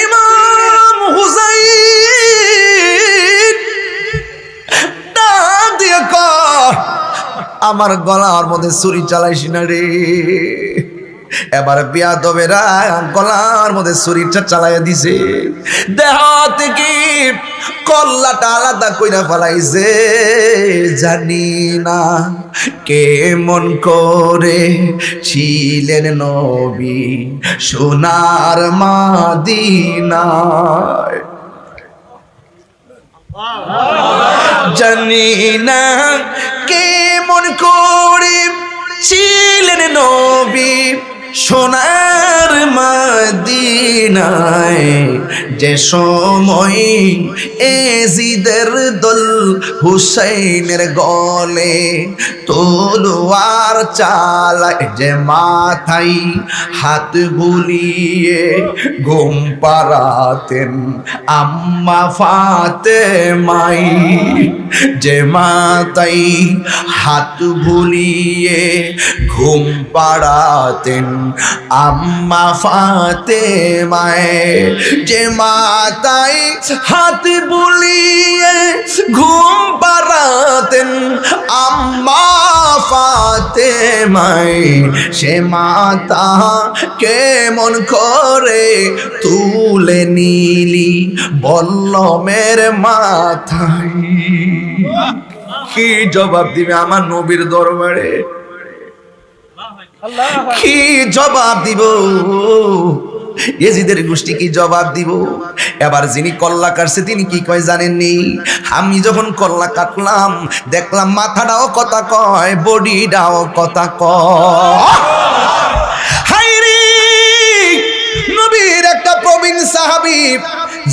ইমাম হুসাইন ডাক দিয়ে কয়, আমার গলার মধ্যে ছুরি চালাইস না রে। এবার বিয়াদবেরা গলার মধ্যে ছুরিটা চালাইয়া দিছে, দেহ থেকে কল্লাটা আলাদা কইরা ফেলাইছে। জানি না কেমন করে ছিলেন নবী সোনার মদিনায়, জানি না কেমন করে ছিলেন নবী সোনার মদিনায়, যে সময় এজিদের দল হুসাইনের গলে তলোয়ার চালায়, যে মাথায় হাত বুলিয়ে ঘুম পাড়াতেন আম্মা ফাতেমাই, যে মাথায় হাত বুলিয়ে ঘুম পাড়াতেন আম্মা ফাতেমায়, যে মাথায় হাত বুলিয়ে ঘুম পাড়াতেন আম্মা ফাতেমায়, সে মাতা কেমন করে তুলে নিলি বল্লমের মাথায়। কি জবাব দিবে আমার নবীর দরবারে? কি জবাব দিব? এজিদের গোষ্ঠী কি জবাব দিব? এবার যিনি কল্লা কাটছে তিনি কি কয় জানেননি? আমি যখন কল্লা কাটলাম দেখলাম মাথাটাও কথা কয়, বডিটাও কথা কয়। হায়রে, নবীর একটা প্রবীণ সাহাবী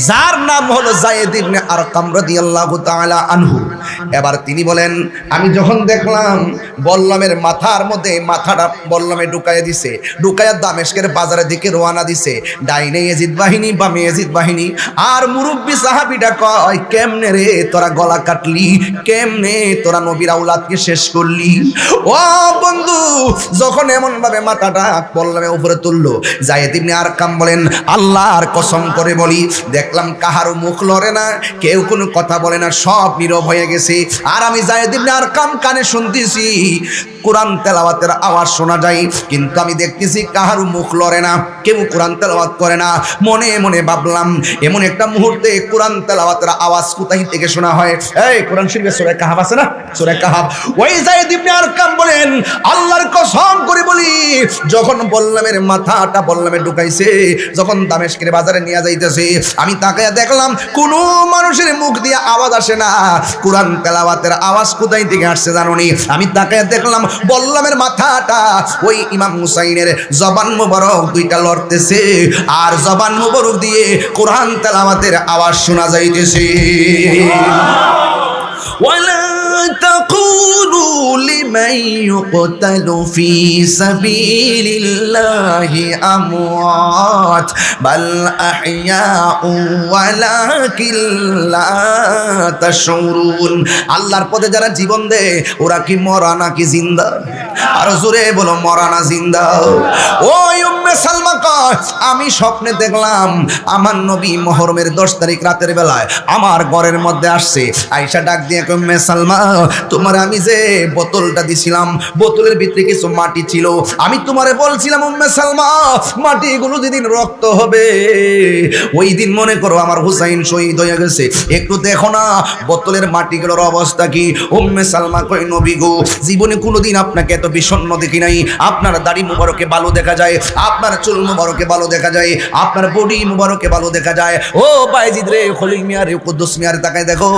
যার নাম হলো যায়েদ ইবনে আরকাম রাদিয়াল্লাহু তাআলা আনহু। এবার তিনি বলেন, আমি যখন দেখলাম বল্লমের মাথার মধ্যে মাথাটা বল্লমে ঢুকাইয়া দিছে, ঢুকাইয়া দামেস্কের বাজারের দিকে রওনা দিছে, ডাইনে ইয়াজিদ বাহিনী বামে ইয়াজিদ বাহিনী। আর মুরব্বি সাহাবীটা কয়, কেমনে রে তোরা গলা কাটলি, কেমনে তোরা নবীর আওলাদকে শেষ করলি? ও বন্ধু, যখন এমন ভাবে মাথাটা বল্লমে উপরে তুললো, যায়েদ ইবনে আরকাম বলেন, আল্লাহর কসম করে বলি দেখলাম কাহারও মুখ লড়ে না, কেউ কোনো কথা বলে না, সব নীরব হয়ে গেছে। আর আমি যায়েদ ইবনে আরকাম কানে শুনতেছি কোরআন তেলাওয়াতের আওয়াজ শোনা যায়, কিন্তু আমি দেখতেছি কাহারও মুখ লড়ে না, কেউ কোরআন তেলাওয়াত করে না। মনে মনে ভাবলাম এমন একটা মুহূর্তে কোরআন তেলাওয়াতের আওয়াজ কোথায় থেকে শোনা হয়? এই কোরআন শরীফে সূরা কাহাফ আছে না, সূরা কাহাফ। ওই যায়েদ ইবনে আরকাম বলেন, আল্লাহর কসম করে বলি যখন বল্লমের মাথাটা বল্লমে ঢুকাইছে, যখন দামেস্কের বাজারে নিয়ে যাইতেছে, আমি তাকায়া দেখলাম কোনো মানুষের মুখ দিয়ে আওয়াজ আসে না, কোরআন তেলাওয়াতের আওয়াজ কোথায় থেকে আসছে জানোনি? আমি তাকায়া দেখলাম বল্লমের মাথাটা ওই ইমাম হুসাইনের জবান মুবারক দুইটা লড়তেছে, আর জবান মুবারক দিয়ে কোরআন তেলাওয়াতের আওয়াজ শোনা যাইতেছে। ওয়ালা তাকুলু লিমান ইউকতালু ফি সাবিলিল্লাহি আমওয়াত বাল আহইয়াউ ওয়ালাকিন লা তাশউরুন। আল্লাহর পথে যারা জীবন দেয় ওরা কি মরা নাকি জিন্দা? আর জোরে বলো, মরা না জিন্দা? ওই উম্মে সালমা কয়, আমি স্বপ্নে দেখলাম আমার নবী মুহররমের 10 তারিখ রাতের বেলায় আমার ঘরের মধ্যে আসছে। আয়েশা ডাক দিয়ে কয়, উম্মে সালমা, তোমার আমি যে বোতলটা দিছিলাম, বোতলের ভিতরে কিছু মাটি ছিল, আমি তোমারে বলছিলাম উম্মে সালমা মাটিগুলো যেদিন রক্ত হবে ওই দিন মনে করো আমার হুসাইন শহীদ হয়ে গেছে, একটু দেখো না বোতলের মাটিগুলোর অবস্থা কি। উম্মে সালমা কয়, নবী গো, জীবনে কোনোদিন আপনাকে এত বিষণ্ণ দেখি নাই। আপনার দাড়ি মুবারকে ভালো দেখা যায়, আপনার চুল মুবারকে ভালো দেখা যায়, আপনার বডি মুবারকে ভালো দেখা যায়। ও বাইজিদ রে, খলিল মিয়া রে, কুদ্দুস মিয়া রে, তাকায় দেখো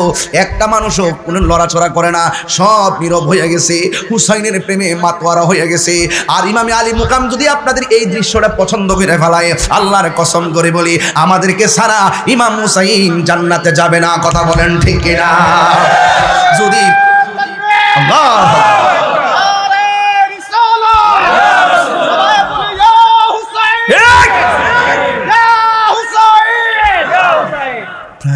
একটা মানুষও কোনো লড়াচড়া করে না, সব নীরব হয়ে গেছে, হুসাইনের প্রেমে মাতোয়ারা হয়ে গেছে। আর ইমামে আলী মুকাম যদি আপনাদের এই দৃশ্যটা পছন্দ করে ফেলায়, আল্লাহর কসম করে বলি আমাদেরকে সারা ইমাম হুসাইন জান্নাতে যাবে না। কথা বলেন ঠিক কিনা? যদি আল্লাহ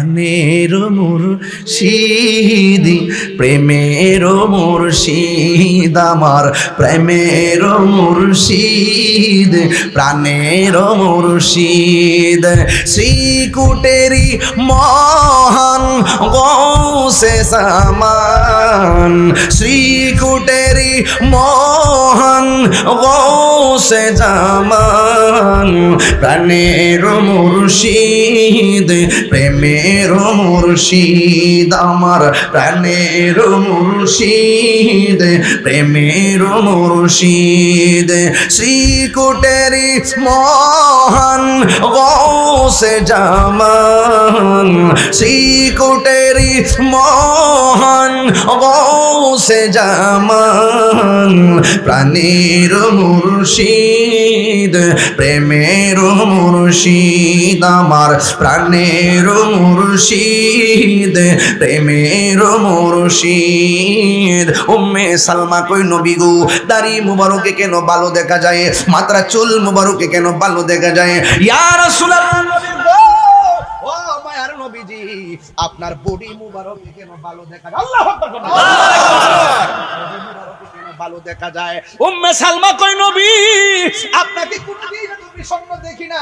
প্রাণের মুর্শিদ, প্রেমের মুর্শিদ আমার, প্রেমের মুর্শিদ, প্রাণের মুর্শিদ। শ্রীকুটেরি মহান গৌসে সামান, শ্রীকুটেরি মহান গৌসে জামান, প্রাণের মুর্শিদ, প্রেমের মুর্শিদ আমার, প্রাণের মুর্শিদ, প্রেমের মুর্শিদ। শ্রীকুটেরি মহান গৌসে জামান, শ্রীকুটেরি মহান গৌসে জামান, প্রাণের মুর্শিদ, প্রেমের মুর্শিদ আমার, প্রাণের মুর্শিদ, প্রেমের মুর্শিদ। উম্মে সালমা কই নবী গো, দাড়ি মুবারকে কেন ভালো দেখা যায়, মাত্রা চুল মুবারকে কেন ভালো দেখা যায়? ইয়া রাসূলুল্লাহ, ও মায়ার নবীজি, আপনার বডি মুবারকে কেন ভালো দেখা যায়? আল্লাহু আকবার, ভালো দেখা যায়। উম্মে সালমা কই নবী, আপনাকে কোনদিন নবী স্বপ্ন দেখি না,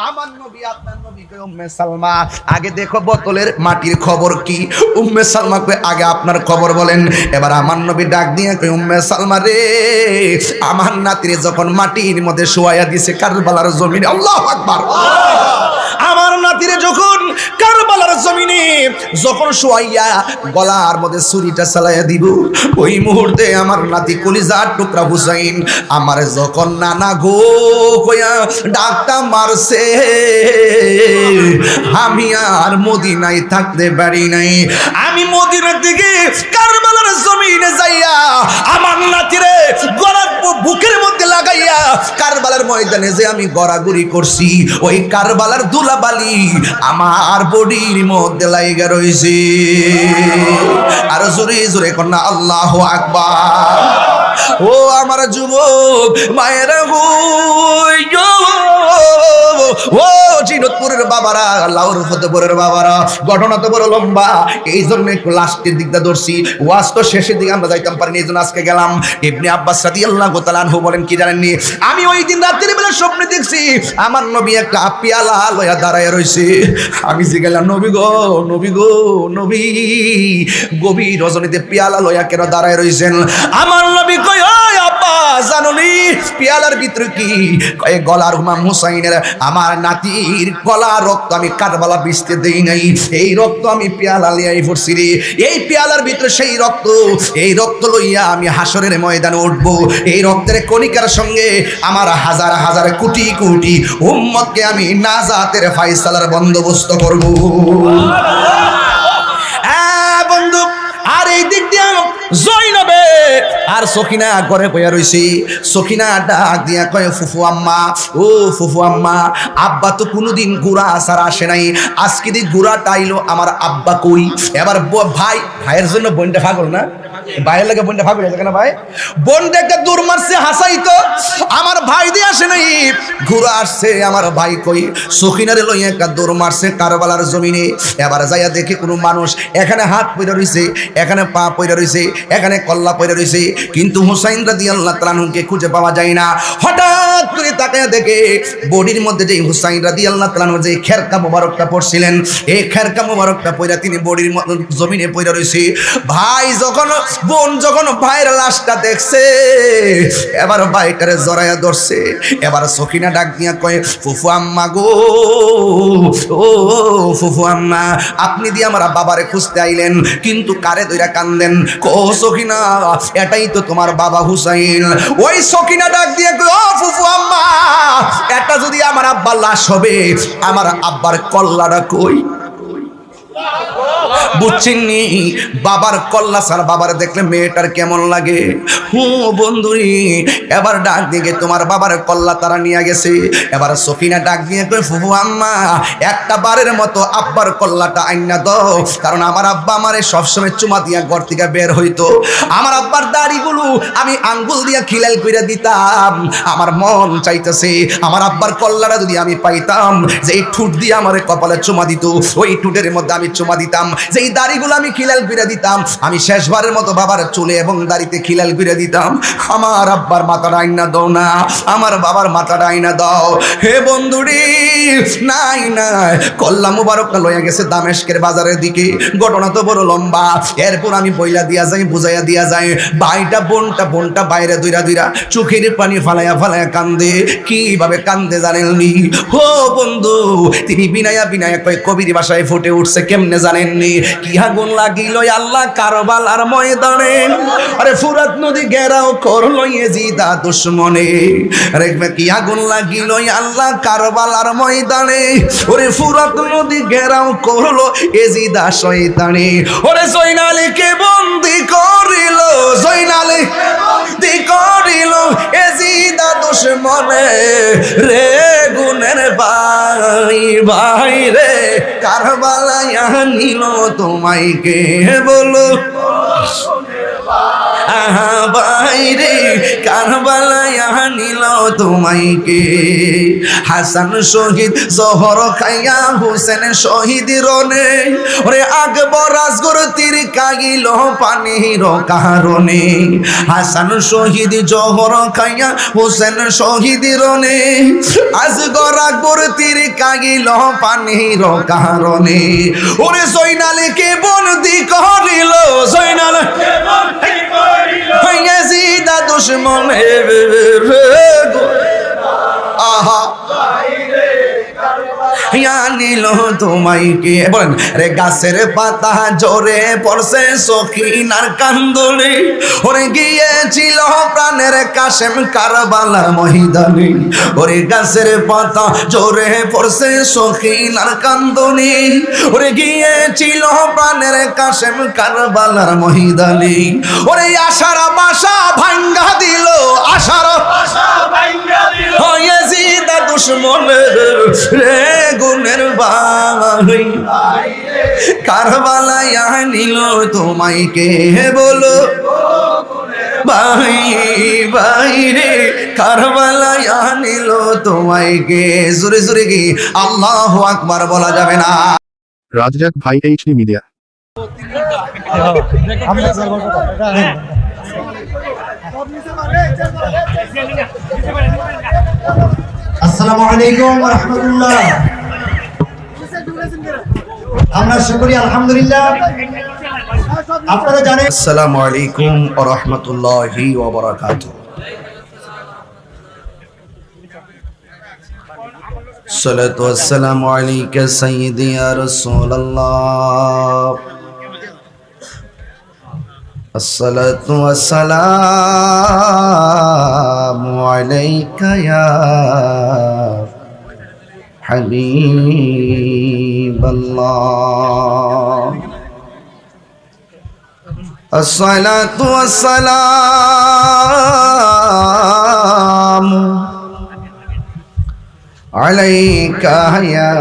আমার নবী আপনার নবী কই উম্মে সালমা আগে দেখো বোতলের মাটির খবর কি। উম্মে সালমা কই আগে আপনার খবর বলেন। এবার আমার নবী ডাক দিয়ে কই উম্মে সালমা রে, আমার নাতিরে যখন মাটির মধ্যে শোয়াইয়া দিয়েছে কারবালার জমিনে, আল্লাহু আকবার, আমার নাতিরে যখন কারবালার জমিনে যখন শোয়াইয়া গলার মধ্যে ছুরিটা চালাইয়া দিব, ওই মুহূর্তে আমার নাতি কলিজার টুকরা হুসাইন আমার যখন নানা গো কইয়া ডাকটা মারছে, আমি আর মদিনায় থাকতে পারি নাই। আমি মদিনার দিকে কারবালার জমিনে যাইয়া আমার নাতিরে গলার বুকের মধ্যে লাগাইয়া কারবালার ময়দানে যে আমি গড়াগড়ি করছি, ওই কারবালার ধুলাবালি আমার বডির মধ্যে লাইগা রইছে। আর জোরে জোরে কন্যা আল্লাহু আকবার। ও আমার যুবক মায়েরা গো, ও জিনতপুরের বাবারা, লাউর ফতেপুরের বাবারা, ঘটনা তো বড় লম্বা, এই জন্য একটু লাস্টের দিকটা ধরছি। ওয়াজ তো শেষের দিকে আমরা যাইতাম পারিনি, এই জন্য আজকে গেলাম। ইবনে আব্বাস রাদিয়াল্লাহু তাআলা আনহু বলেন কি জানেননি, আমি ওই দিন রাতের বেলা স্বপ্নে দেখছি আমার নবী একটা পেয়ালা লয়া দাঁড়ায় রইছে। আমি জিজ্ঞাসা, নবী গো, নবী গো, নবী গভীর রজনীতে পেয়ালা লয়া কেন দাঁড়ায় রইছেন? আমার নবী কই, ওই আব্বা জানোনি পেয়ালার ভিতরে কি? কয় গলার ইমাম হুসাইনের আমার নাতির গলা রক্ত আমি কারবালা বিছতে দেই নাই, এই রক্ত আমি পেয়ালা লিয়াই পড়ছি রে। এই পেয়ালার ভিতরে সেই রক্ত, এই রক্ত লইয়া আমি হাসরের ময়দানে উঠবো। এই রক্তের কণিকার সঙ্গে আমার হাজার হাজার কোটি কোটি উম্মতকে আমি নাজাতের ফায়সালার বন্দোবস্ত করব। বন্ধু, আর এই দিক দিয়ে জয়নবে আর সখিনা ঘরে বইয়া রইছে। সখিনা ডাক দিয়া কয়, ফুফু আম্মা, ও ফুফু আম্মা, আব্বা তো কোনোদিন গুড়া আসার আসে নাই, আজকে দিন গুড়াটা আইলো, আমার আব্বা কই? এবার ভাইয়ের জন্য বোনটা পাগল না, ভাইয়ের লাগে বোনটা ভাগ হয়ে যায় কেন? ভাই বোনটা একটা দূর মারছে, হাসাই তো আমার ভাই দিয়ে আসে নাই, ঘুরে আসছে আমার ভাই কই? সখিনারে লইয়া একটা দূর মারছে কারবালার জমিনে। এবার যাইয়া দেখে কোনো মানুষ এখানে হাত পইরা রইছে, এখানে পা পইরা রইছে, এখানে কল্লা পইরা রইছে, কিন্তু হুসাইন রাদিয়াল্লাহু তাআলা আনহুকে খুঁজে পাওয়া যায় না। হঠাৎ করে তাকায় দেখে বডির মধ্যে যে হুসাইন রাদিয়াল্লাহু তাআলা আনহু যে খেরকা মোবারকটা পড়ছিলেন, এই খেরকা মোবারকটা পইরা তিনি বডির জমিনে পইরা রইছে। ভাই যখন বোন যখন ভাইয়ের লাশটা দেখছে, এবার ভাইটারে জড়াইয়া ধরছে। এবার সখিনা ডাক দিয়া কয়, ফুফু আম্মা গো, ও ফুফু আম্মা, আপনি দিয়ে আমার বাবারে খুঁজতে আইলেন, কিন্তু কারে দইরা কান্দেন? কো সখিনা, এটাই তো তোমার বাবা হুসাইন। ওই সখিনা ডাক দিয়ে কয়, ও ফুফু আম্মা, এটা যদি আমার আব্বার লাশ হবে, আমার আব্বার কল্লাটা কই? বুঝছেননি? বাবার কল্লা ছাড়া বাবার দেখলে মেয়েটার কেমন লাগে? বন্ধুরি, এবার ডাক দিয়ে তোমার বাবার কল্লা তারা নিয়ে গেছে। এবার সফিনা ডাক দিয়ে কই, ফুফু আম্মা একটা বারের মতো আব্বার কল্লাটা আইনা দাও, কারণ আমার আব্বা আমারে সবসময় চুমা দিয়া ঘর থেকে বের হইতো। আমার আব্বার দাড়িগুলো আমি আঙ্গুল দিয়া খিলাল কইরা দিতাম। আমার মন চাইতেছে আমার আব্বার কল্লাটা যদি আমি পাইতাম, যে এই ঠুট দিয়ে আমারে কপালে চুমা দিত, ওই ঠুটের মধ্যে আমি চুমা দিতাম, যে এই দাড়িগুলো আমি খিলাল কইরা দিতাম, আমি শেষবারের মতো বাবার চুলে এবং দাড়িতে খিলাল কইরা দিতাম। আমার আব্বার মাথাটা আইনা দাও না, আমার বাবার মাথাটা আইনা দাও। হে বন্ধুরি, নাই নাই, কল্লা মুবারকটা লইয়া গেছে দামেস্কের বাজারের দিকে। ঘটনা তো বড় লম্বা, এরপর আমি বইলা দিয়া যাই, বুঝাইয়া দিয়া যাই। ভাইটা বোনটা বাইরে দুইরা চোখের পানি ফালাইয়া ফালাইয়া কান্দে। কিভাবে কান্দে জানেননি? ও বন্ধু, তিনি বিনায়া কয় কবির ভাষায় ফুটে উঠছে, কেমনে জানেননি? কি আগুন লাগিল আল্লাহ কারবালার ময়দানে, আরে ফুরাত নদী ঘেরাও করলো ইয়েজিদা দুশমনে। আরে কি আগুন লাগিল আল্লাহ কারবালার ময়দানে, ওরে ফুরাত নদী ঘেরাও করলো ইয়েজিদা শয়তানে। ওরে জয়নালীকে বন্দি করিল, জয়নালীকে বন্দি করিল ইয়েজিদা দুশমনে। রে গুনের ভাই রে, কারবালায় নিল তোমায় কে বলো? বাইরে কারবালায় নিল তোমায় কে? হাসান শহীদ জহর খাইয়া হোসেন শহীদ রনে, ওরে আকবর আসগর তীর কাগিল পানির কারণে। হাসান শহীদ জহর খাইয়া হোসেন শহীদ রনে, আসগর আকবর তীর কাগিল পানির কারণে। ওরে জয়নালীকে বন্দি করিল, জয়নালীকে বন্দি করিল ইয়েজিদা দুশমনে। আহা নিল তোমায় কে? বলেন রে গাছের পাতা জোরে পড়ছে সখিনার কান্দনে, ওরে গিয়েছিল প্রাণের কাশেম কারবালার ময়দানে। ওরে গাছের পাতা জোরে পড়ছে সখিনার কান্দনে, ওরে গিয়েছিল প্রাণের কাশেম কারবালার ময়দানে। ওরে আশার বাসা ভাঙ্গা দিল, আশার বাসা ভাঙ্গা দিল ইয়েজিদা দুশমনের। রে গুনের ভাই, কারবালায় নিল তোমায় কে বলো? ভাই রে, কারবালায় নিল তোমায় কে? জোরে জোরে কি আল্লাহু আকবার বলা যাবে না? রাজ্জাক ভাই, এইচডি মিডিয়া। আসসালামু আলাইকুম ওয়া রাহমাতুল্লাহ। আমরা শুকরিয়া আলহামদুলিল্লাহ। আপনারা জানেন, আসসালামু আলাইকুম ওয়া রাহমাতুল্লাহি ওয়া বারাকাতুহু। সালাতু ওয়াসসালামু আলাইকা সাইয়্যিদি ইয়া রাসূলুল্লাহ। الصلاة والسلام عليك يا حبيب الله. الصلاة والسلام عليك يا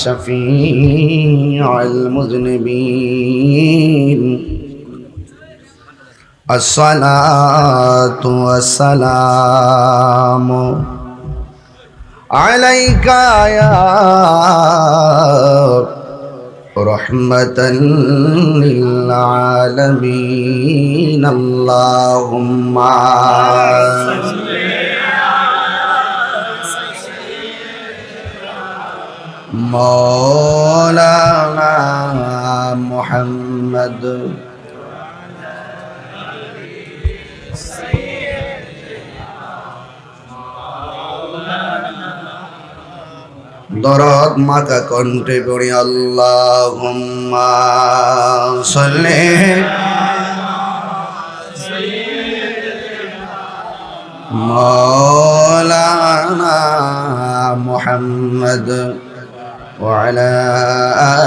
شفيع المذنبين. الصلاة والسلام عليك يا رحمة للعالمين. اللهم مولانا محمد দরদ মাকা কণ্ঠে পড়ি আল্লাহুম্মা সাল্লি মাওলানা মুহাম্মদ وعلى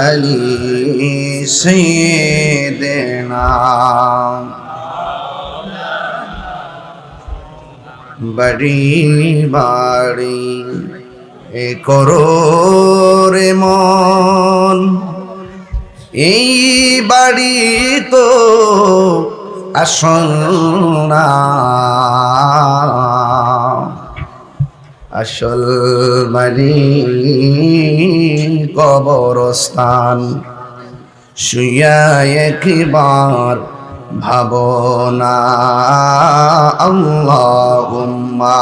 آل سيدنا বাড়ি বাড়ি এ করো রে মন, এই বাড়ি তো আসল না, আসল বাড়ি কবরস্থান। শুইয়া একবার ভাবনা আল্লাহুম্মা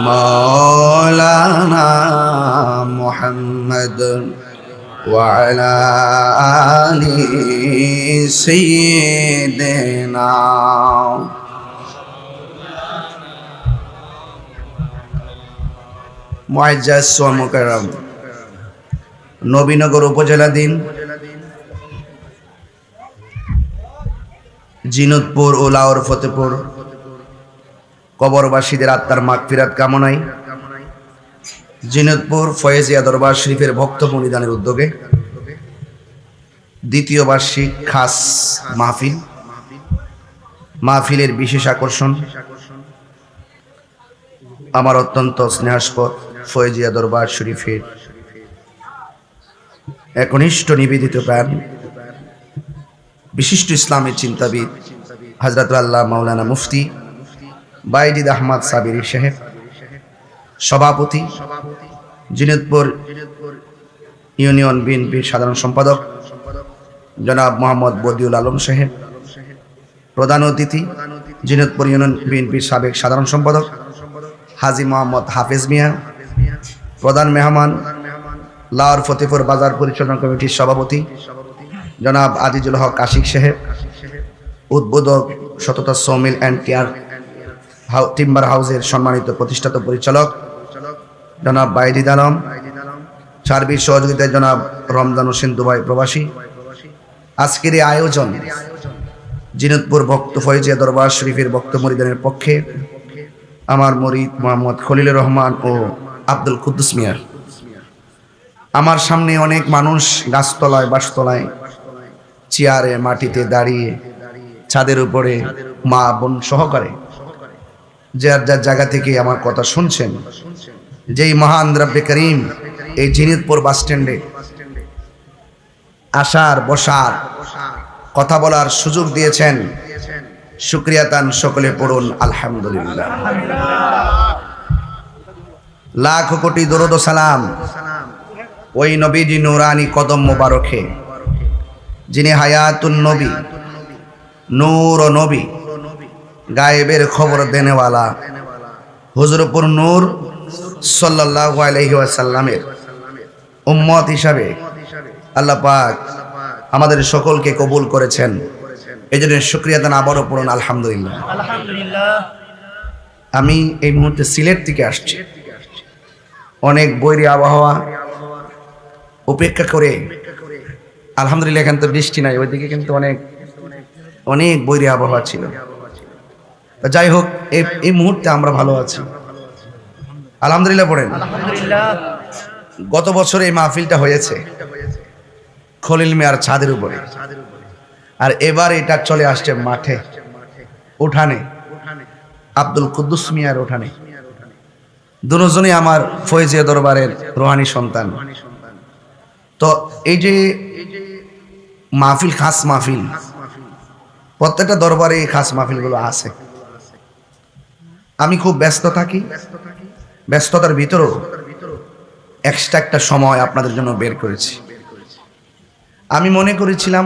মাওলানা মুহাম্মদ ওয়া আলা আলি সাইয়্যিদিনা। মুআজ্জাজ ওয়া মুকাররম, নবীনগর উপজেলাধীন জিনতপুর ও লাহোর ফতেপুর কবরবাসীদের আত্মার মাগফিরাত কামনায় জিনতপুর ফয়েজিয়া দরবার শরীফের ভক্ত পরিধানের উদ্যোগে দ্বিতীয় বার্ষিক খাস মাহফিলের বিশেষ আকর্ষণ আমার অত্যন্ত স্নেহাস্পদ ফয়েজিয়া দরবার শরীফের একনিষ্ঠ নিবেদিত প্রাণ বিশিষ্ট ইসলামী চিন্তাবিদ হযরত আল্লাহ মাওলানা মুফতি বাইজিদ আহমদ সাবিরি সাহেব, সভাপতি জিনতপুর ইউনিয়ন বিএনপির সাধারণ সম্পাদক জনাব মোহাম্মদ বদিউল আলম সাহেব, প্রধান অতিথি জিনতপুর ইউনিয়ন বিএনপির সাবেক সাধারণ সম্পাদক হাজী মোহাম্মদ হাফেজ মিয়া, প্রধান মেহমান লাহোর ফতেপুর বাজার পরিচালনা কমিটির সভাপতি জনাব আজিজুল হক আশিক সাহেব, উদ্বোধক সততা সমিল অ্যান্ড কেয়ার টিম্বার হাউসের সম্মানিত প্রতিষ্ঠাতা পরিচালক জনাব বাইজিদ আলম, সার্বিক সহযোগিতায় জনাব রমজান হোসেন দুবাই প্রবাসী। আজকের এই আয়োজন জিনতপুর ভক্ত ফয়েজিয়া দরবার শরীফের ভক্ত মুরিদানের পক্ষে আমার মুরিদ মোহাম্মদ খলিলুর রহমান ও আব্দুল কুদ্দুস মিয়ার। আমার সামনে অনেক মানুষ গাছতলায় বাসতলায় চেয়ারে মাটিতে দাঁড়িয়ে ছাদের উপরে মা বোন সহকারে যার যার জায়গা থেকে আমার কথা শুনছেন। যেই মহান রব্বে করিম এই জিনতপুর বাস স্ট্যান্ডে আসার বসার কথা বলার সুযোগ দিয়েছেন, শুকরিয়া তান সকলে পড়ুন আলহামদুলিল্লাহ। লাখ কোটি দরুদ ও সালাম ওই নবীজি নুরানি কদম মোবারকে, যিনি হায়াতুন নবী, নূর ও নবী, গায়েবের খবর দেনেওয়ালা হুজুরপুর নূর সাল্লাল্লাহু আলাইহি ওয়াসাল্লামের উম্মত হিসাবে আল্লাহ পাক আমাদের সকলকে কবুল করেছেন। এই জন্য শুকরিয়া দান আবারও পড়ুন আলহামদুলিল্লাহ। আমি এই মুহূর্তে সিলেট থেকে আসছি, অনেক বৈরী আবহাওয়া উপেক্ষা করে আলহামদুলিল্লাহ, এখানে তো বৃষ্টি নাই, ওইদিকে কিন্তু অনেক অনেক বৈরী আবহাওয়া ছিল। যাই হোক, এই মুহূর্তে আমরা ভালো আছি আলহামদুলিল্লাহ। পড়েন গত বছর এই মাহফিলটা হয়েছে খলিল মিয়ার ছাদের উপরে, আর এবার এটা চলে আসছে মাঠে, উঠানে, আব্দুল কুদ্দুস মিয়ার উঠানে। দুজনই আমার ফয়েজিয়া দরবারের রুহানি সন্তান। তো এই যে মাহফিল, খাস মাহফিল, প্রত্যেকটা দরবারে এই খাস মাহফিলগুলো আছে। আমি খুব ব্যস্ত থাকি, ব্যস্ততার ভিতরেও এক্সট্রা একটা সময় আপনাদের জন্য বের করেছি। আমি মনে করেছিলাম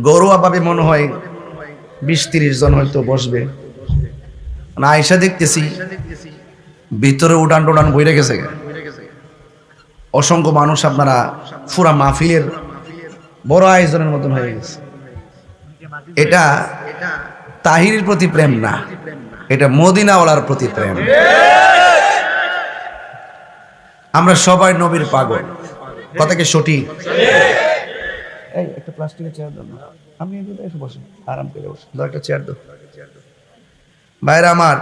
গৌরবাভাবে মনে হয় 20-30 জন হয়তো বসবে, না আয়সা দেখতেছি ভিতরে উঠান টোটান বইরে গেছে, অসংখ্য মানুষ। আপনারা পুরা মাহফিলের বড় আয়োজনের মতন হয়ে গেছে। এটা তাহিরের প্রতি প্রেম না, এটা মদিনাওয়ালার প্রতি প্রেম। আমরা সবাই নবীর পাগল, কথা কি সঠিক? এই একটা প্লাস্টিকের চেয়ার দাও না, আমি এসে বসে আরাম করে বসে, দাও একটা চেয়ার দাও। ভাইরা আমার,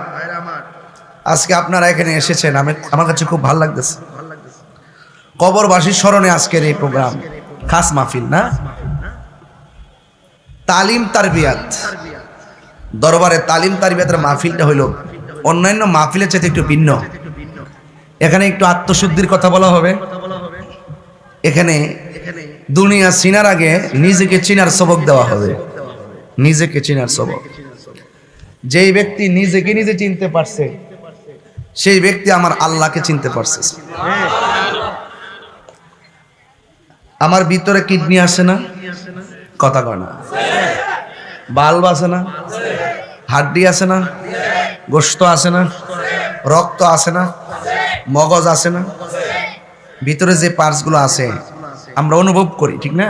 আজকে আপনারা এখানে এসেছেন, আমার কাছে খুব ভালো লাগতেছে। কবরবাসীর স্মরণে আজকের এই প্রোগ্রাম, খাস মাহফিল না, তালিম তারবিয়াত দরবারে তালিম তারবিয়াতের মাহফিলটা হইল অন্যান্য মাহফিলের চাইতে একটু ভিন্ন। এখানে একটু আত্মশুদ্ধির কথা বলা হবে। এখানে দুনিয়া চিনার আগে নিজেকে চিনার সবক দেওয়া হবে। নিজেকে চিনার সবক। যেই ব্যক্তি নিজেকে নিজে চিনতে পারছে, সেই ব্যক্তি আমার আল্লাহকে চিনতে পারছে। আমার ভিতরে কিডনি আছে না? কথা কয় না। বাল্ব আছে না? হাড্ডি আছে না? গোশত আছে না? রক্ত আছে না? মগজ আছে না? ভিতরে যে পার্টসগুলো আছে আমরা অনুভব করি, ঠিক না?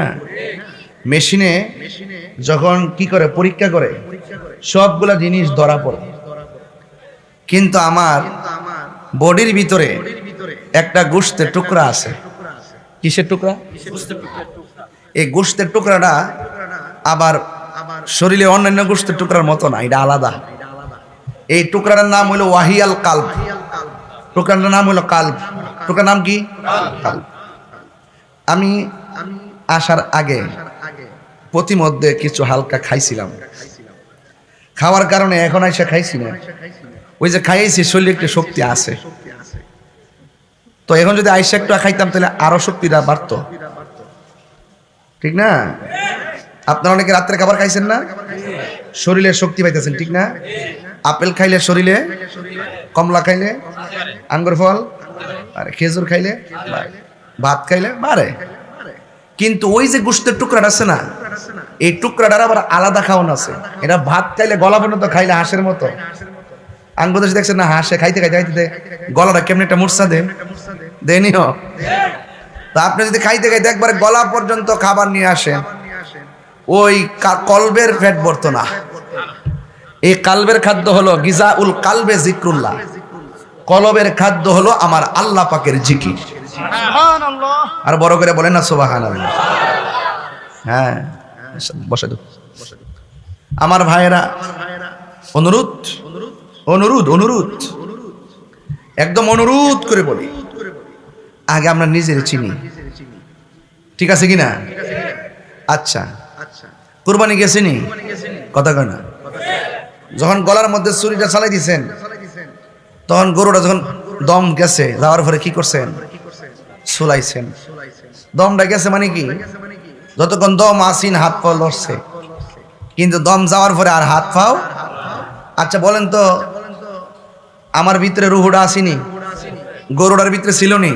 মেশিনে যখন কি করে পরীক্ষা করে সবগুলা জিনিস ধরা পড়ে, কিন্তু আমার বডির ভিতরে একটা গোশতের টুকরা আছে। কিসের টুকরা? এই গোশতের টুকরাটা আবার শরীরে অন্যান্য গোশতের টুকরার মতো না, এটা আলাদা। এই টুকরাটার নাম হলো ওয়াহিয়াল কালব। টুকরাটার নাম হলো কালব। টুকরার নাম কি? কালব। আমি আসার আগে প্রতিমধ্যে কিছু হালকা খাইছিলাম, খাওয়ার কারণে এখন আইসা খাইছি না। ওই যে খাইয়েছি শরীরে একটু শক্তি আছে, তো এখন যদি আইসা একটু খাইতাম তাহলে আরো শক্তিটা বাড়তো, ঠিক না? আপনারা অনেকে রাত্রে খাবার খাইছেন না, শরীরে শক্তি পাইতেছেন, ঠিক না? আপেল খাইলে শরীরে, কমলা খাইলে, আঙ্গুর ফল, আর খেজুর খাইলে, ভাত খাইলে বাড়ে। কিন্তু ওই যে গোশতের টুকরাটা আছে না, এই টুকরাটার আবার আলাদা খাওয়ান আছে। এটা ভাত খাইলে গলা পর্যন্ত খাইলে হাঁসের মতো। আঙ্গুর দেখছেন না, হাঁসে খাইতে খাইতে খাইতে গলাটা কেমন একটা মূর্ছা দেনিও। তা আপনি যদি খাইতে খাইতে একবার গলা পর্যন্ত খাবার নিয়ে আসেন, ওই কলবের পেট ভরতো না। এই কালবের খাদ্য হলো গিজাউল কালবে জিক্রুল্লাহ। কলবের খাদ্য হলো আমার আল্লাহ পাকের জিকির। আর বড় করে বলেন না সুবহানাল্লাহ। হ্যাঁ, বসে দাও। আমার ভাইয়েরা, অনুরোধ অনুরোধ অনুরোধ একদম অনুরোধ করে বলি, আগে আমরা নিজের চিনি, ঠিক আছে কিনা? আচ্ছা, কুরবানি গেছেনি? কথা কয় না। যখন গলার মধ্যে ছুরিটা চালাই দিছেন, তখন গরুটা যখন দম গেছে, যাওয়ার পরে কি করছেন? সুলাইছেন। দমটা গেছে মানে কি? যতক্ষণ দম আসিন হাত পা লড়ছে, কিন্তু দম যাওয়ার পরে আর হাত পাও। আচ্ছা বলেন তো, আমার ভিতরে রুহুটা আসেনি? গরুটার ভিতরে ছিল নি?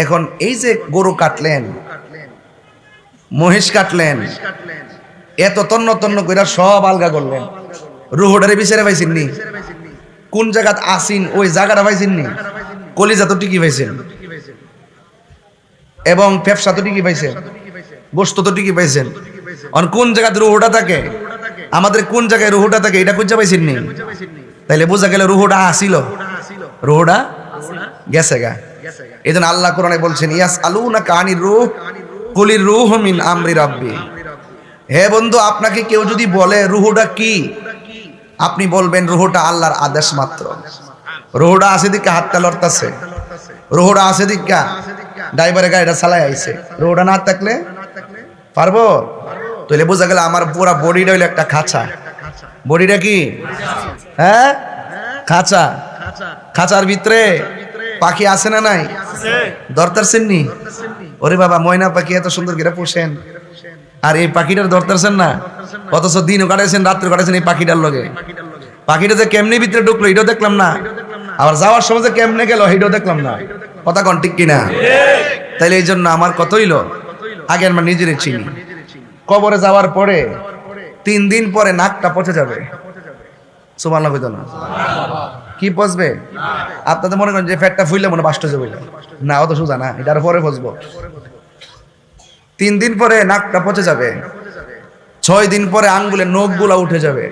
এখন এই যে গরু কাটলেন, মহিষ কাটলেন, এত তন্ন তন্ন করে সব আলগা করলেন, রুহুটারে বিচারে পাইছেন নি? কোন জায়গাত আসিন ওই জায়গাটা পাইছেন নি? কলিজা তো টিকি পাইছেন, এবং ফেফসা তো টিকি পাইছেন, গোশত তো টিকি পাইছেন। আর কোন জায়গাতে রুহুটা থাকে, আমাদের কোন জায়গায় রুহুটা থাকে, এটা খুঁজে পাইছেন নি? তাইলে বোঝা গেল রুহুটা আসিল, রুহুটা গেছে গা। এই জন্য আল্লাহ কোরআনে বলছেন, ইয়াসআলুনাকা আনির রূহ কুলির রূহু মিন আমরি রাব্বি। হে বন্ধু, আপনাকে কেউ যদি বলে রুহুটা কি, আপনি বলবেন রুহুটা আল্লাহর আদেশ মাত্র। রুহুটা আছে দিকে হাতটা লড়তাছে, রুহুটা আছে দিকা ড্রাইভারের গাড়িটা চালাই আইছে, রুহুটা না থাকলে পারবো? তাহলে বোঝা গেল আমার পুরা বডিটা হইলো একটা খাঁচা। বডিটা কি? হ্যাঁ, খাঁচা। খাঁচার ভিতরে পাখি আছে না নাই? দরতারছেন নি? ওরে বাবা, ময়না পাখি এত সুন্দর করে পোষেন, আর এই পাখিটার দরতারছেন না, অথচ দিনও কাটাইছেন, রাত্রে কাটাইছেন এই পাখিটার লগে। পাখিটা যে কেমনি ভিতরে ঢুকলো এটাও দেখলাম না, আবার যাওয়ার সময় যে কেমনে গেল এটাও দেখলাম না। কথা কন ঠিক কিনা? তাইলে এই জন্য আমার কত হইলো, আগে আমরা নিজের চিনি। কবরে যাওয়ার পরে 3 দিন পরে নাকটা পচে যাবে। সুবহানাল্লাহ কইতো না? কি পচবে? আপনাদের মনে করেন যে ফ্যাটটা ফুইলে মনে বাস্ট যাবে না, অত সোজা না, এটার পরে পচবো। 3 দিন পরে নাকটা পচে যাবে, 6 দিন পরে আঙ্গুলের নখগুলা উঠে যাবে,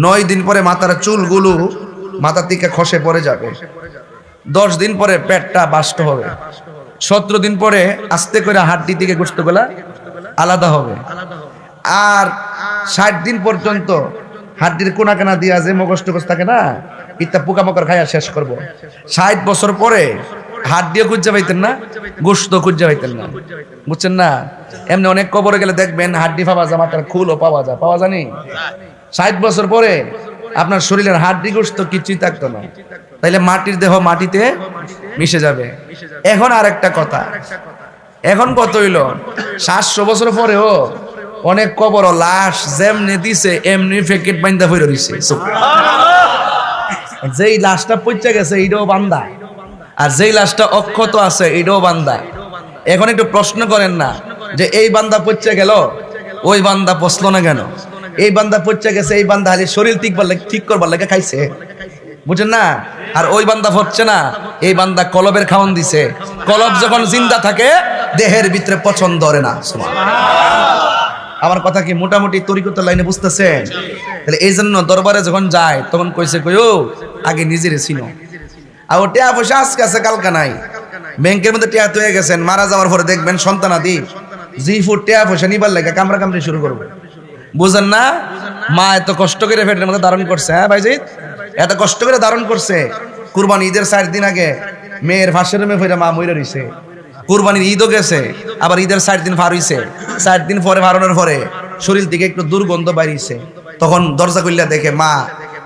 9 দিন পরে মাথার চুলগুলো মাথার দিকে খসে পড়ে যাবে, 10 দিন পরে পেটটা বাস্ট হবে, 17 দিন পরে আস্তে করে হাড্ডি থেকে গোশতগুলা আলাদা হবে, আর 60 দিন পর্যন্ত হাড্ডির কোনা কানা দিয়া যে মগজ টগজ থাকে না, ইত্যা পোকামাকড় খাইয়া শেষ করব। 60 বছর পরে হাড্ডিও খুঁজে পাইতেন না, গোশত খুঁজে পাইতেন না, বুঝছেন না? এমনি অনেক কবরে গেলে দেখবেন হাড্ডি পাওয়া যায়, মাথার খুলও পাওয়া যায়, পাওয়া জানি 60 বছর পরে আপনার শরীরের হাড্ডি গোশত কিছুই থাকতো না, তাইলে মাটির দেহ মাটিতে মিশে যাবে। এখন আর একটা কথা, এখন কত হইলো 700 বছর পরেও অনেক কবর লাশ যেমনি দিছে এমনি প্যাকেট বাইন্দা ফিরে দিছে। যেই লাশটা পচে গেছে এইটাও বান্দা, আর যেই লাশটা অক্ষত আছে এইটাও বান্দা। এখন একটু প্রশ্ন করেন না যে এই বান্দা পচে গেল ওই বান্দা পচলো না কেন? এই বান্দা পচে গেছে, এই বান্দা খালি শরীর ঠিক করবার লাগে খাইছে, বুঝেন না? আর ওই বান্দা হচ্ছে না, এই বান্দা কলবের খাওয়ান দিছে। কলব যখন জিন্দা থাকে দেহের ভিতরে পছন্দ ধরে না। আমার কথা কি মোটামুটি তরিকতের লাইনে বুঝতেছেন? তাহলে এই জন্য দরবারে যখন যায় তখন কইছে কইও আগে নিজেরে চিনো। আর ও টিয়া পয়সা আজকে আছে কালকা নাই, ব্যাংকের মধ্যে টিয়া হয়ে গেছেন, মারা যাওয়ার পরে দেখবেন সন্তানাদি জি ফুট টিয়া পয়সা নিবার লাগে কামড়া কামড়ি শুরু করবে, বুঝেন না? মা এত কষ্ট করে পেটের মধ্যে ধারণ করছে, হ্যাঁ ভাইজিৎ এত কষ্ট করে ধারণ করছে। কুরবানি ঈদের 4 দিন আগে মেয়ের ফাঁসের রুমে ফিরে মা মইরা রইছে। কুরবানির ঈদও গেছে, আবার ঈদের 4 দিন পার হইছে। 4 দিন পরে হারানোর পরে শরীর থেকে একটু দুর্গন্ধ বাইরিছে, তখন দরজা খুললা দেখে মা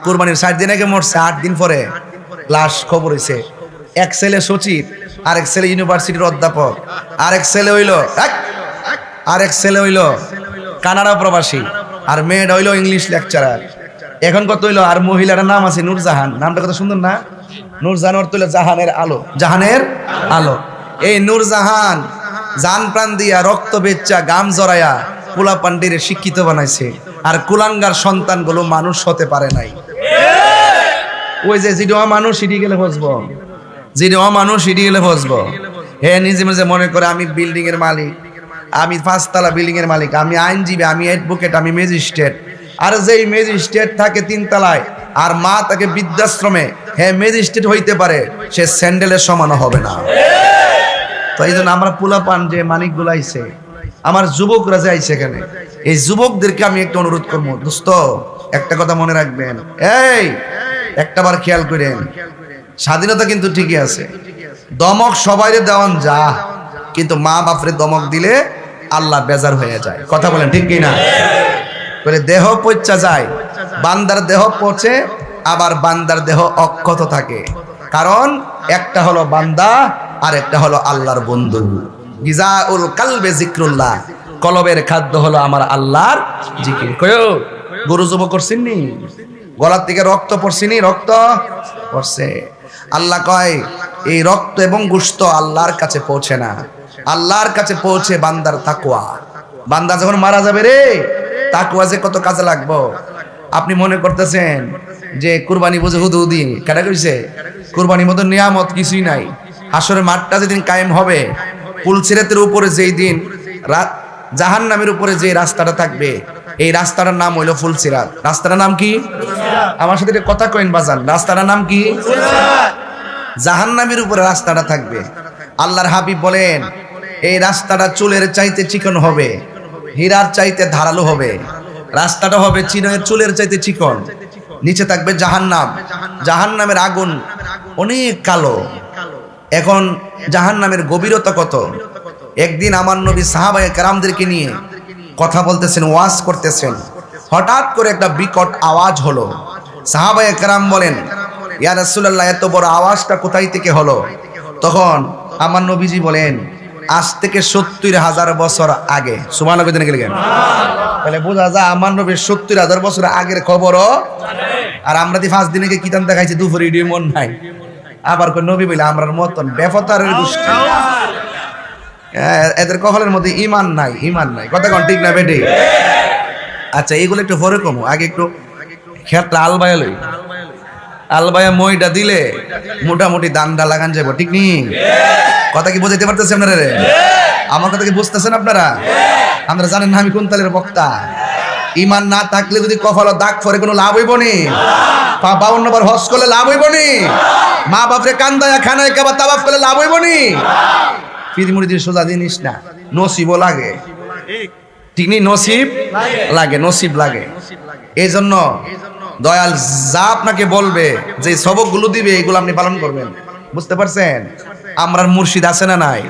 কুরবানির 4 দিন আগে মরছে, 8 দিন পরে লাশ খবর হইছে। এক ছেলে সচিব, আরেক ছেলে ইউনিভার্সিটির অধ্যাপক, আরেক ছেলে হইলো কানাডা প্রবাসী, আর মেয়েটা হইলো ইংলিশ লেকচারার। এখন কত হইলো, আর মহিলার নাম আছে নূরজাহান, নামটা কত সুন্দর না? নূরজাহান অর্থ হইলো জাহানের আলো, জাহানের আলো। এই নূরজাহান জান প্রাণ দিয়া রক্ত বেচ্চা গাম জড়াইয়া কুলা পান্ডিরে শিক্ষিত বানাইছে, আর কুলাঙ্গার সন্তানগুলো মানুষ হতে পারে নাই। ওই যে যেটা মানুষ সিঁড়ি গেলে বসবো, যেটা মানুষ সিঁড়ি গেলে বসবো, হে নিজে নিজে মনে করে আমি বিল্ডিং এর মালিক, আমি 5 তলা বিল্ডিং এর মালিক, আমি আইনজীবী, আমি অ্যাডভোকেট, আমি ম্যাজিস্ট্রেট। আর যেই ম্যাজিস্ট্রেট থাকে 3 তলায় আর মা তাকে বৃদ্ধাশ্রমে, হ্যাঁ ম্যাজিস্ট্রেট হইতে পারে, সে স্যান্ডেলের সমান হবে না। তো এই জন্য আমরা পোলাপান যে মানিকগুলো আইছে, আমার যুবকরা যে আইছে এখানে, এই যুবকদেরকে আমি একটা অনুরোধ করবো, দোস্ত একটা কথা মনে রাখবেন, এই একটাবার খেয়াল করেন, স্বাধীনতা কিন্তু ঠিকই আছে, দমক সবাইরে দেওয়ান যা, কিন্তু মা বাপরে দমক দিলে আল্লাহ বেজার হয়ে যায়। কথা বলেন ঠিক কিনা? বলে দেহ পচা যায়, বান্দার দেহ পচে, আবার বান্দার দেহ অক্ষত থাকে, কারণ একটা হলো বান্দা আর একটা হলো আল্লাহর বন্ধু। গিজাউল কালবে জিক্রুল্লাহ, কলবের খাদ্য হলো আমার আল্লাহর জিকির। কয়ো গরু জব করছিনি, গলার থেকে রক্ত পড়ছিনি, রক্ত পড়ছে। আল্লাহ কয় এই রক্ত এবং গোশত আল্লাহর কাছে পৌঁছে না, আল্লাহর কাছে পৌঁছে বান্দার তাকওয়া। বান্দা যখন মারা যাবে রে, তাকওয়া যে কত কাজে লাগবো। আপনি মনে করতেছেন যে কুরবানি বুঝে হুদুদি কেন কইছে? কুরবানির মতো নিয়ামত কিছুই নাই। হাসরের মাঠটা যেদিন কায়েম হবে, পুলসিরাতের উপরে যেই দিন জাহান্নামের উপরে যে রাস্তাটা থাকবে, এই রাস্তাটার নাম হইলো ফুলসিরাত। রাস্তাটার নাম কি? আমার সাথে কথা কইন বাজান, রাস্তাটার নাম কি? জাহান্নামের উপরে রাস্তাটা থাকবে। আল্লাহর হাবিব বলেন এই রাস্তাটা চুলের চাইতে চিকন হবে, হীরার চাইতে ধারালো হবে। রাস্তাটা হবে চুলের চাইতে চিকন, নিচে থাকবে জাহান্নাম। জাহান্নামের আগুন অনেক কালো। এখন জাহান্নামের গভীরতা কত? একদিন আমার নবী সাহাবায়ে কেরামদেরকে নিয়ে কথা বলতেছেন, ওয়াজ করতেছেন, হঠাৎ করে একটা বিকট আওয়াজ হলো। সাহাবায়ে কেরাম বলেন, ইয়া রাসূলুল্লাহ এত বড় আওয়াজটা কোথায় থেকে হলো? তখন আমার নবীজি বলেন, আজ থেকে ৭০,০০০ বছর আগে। সুবহানাল্লাহ কইতে গেলেন, তাহলে বোঝা যায় আমার নবীর ৭০,০০০ বছর আগের খবরও। আর আমরা দি 5 দিনে কি টান দেখাইছি, দুপুরে ইডি মন নাই। আবার কই নবী বলে আমরার মতন বেফতারের গোষ্ঠী, এদের কপালের মধ্যে ঈমান নাই, ঈমান নাই। কথা কোন ঠিক না বেটি? আচ্ছা এইগুলো একটু পরে কমো, আগে একটু খেতটা আলবায়া লই। আলবায়া মইটা দিলে মোটামুটি দানটা লাগান যাবো, ঠিক নি? কথা কি বুঝাইতে পারতেছেন আপনারা? আমার কথা কি বুঝতেছেন আপনারা? আপনারা জানেন না আমি কোন তালের বক্তা। ঈমান না থাকলে যদি কপালে দাগ পড়ে কোনো লাভ হইব নি? 52 বার হজ করলে লাভ হইব নি? মা বাপরে কান্দায়া খানায় কাবা তাওয়াফ করলে লাভ হইব নি? ফির মুরিদের সোজা জিনিস না, নসিবও লাগে, ঠিক নি? নসিব লাগে, নসিব লাগে। এই জন্য দয়াল যা আপনাকে বলবে, যে সবকগুলো দিবে এগুলো আপনি পালন করবেন। বুঝতে পারছেন? আমরার মুর্শিদ আছে না নাই?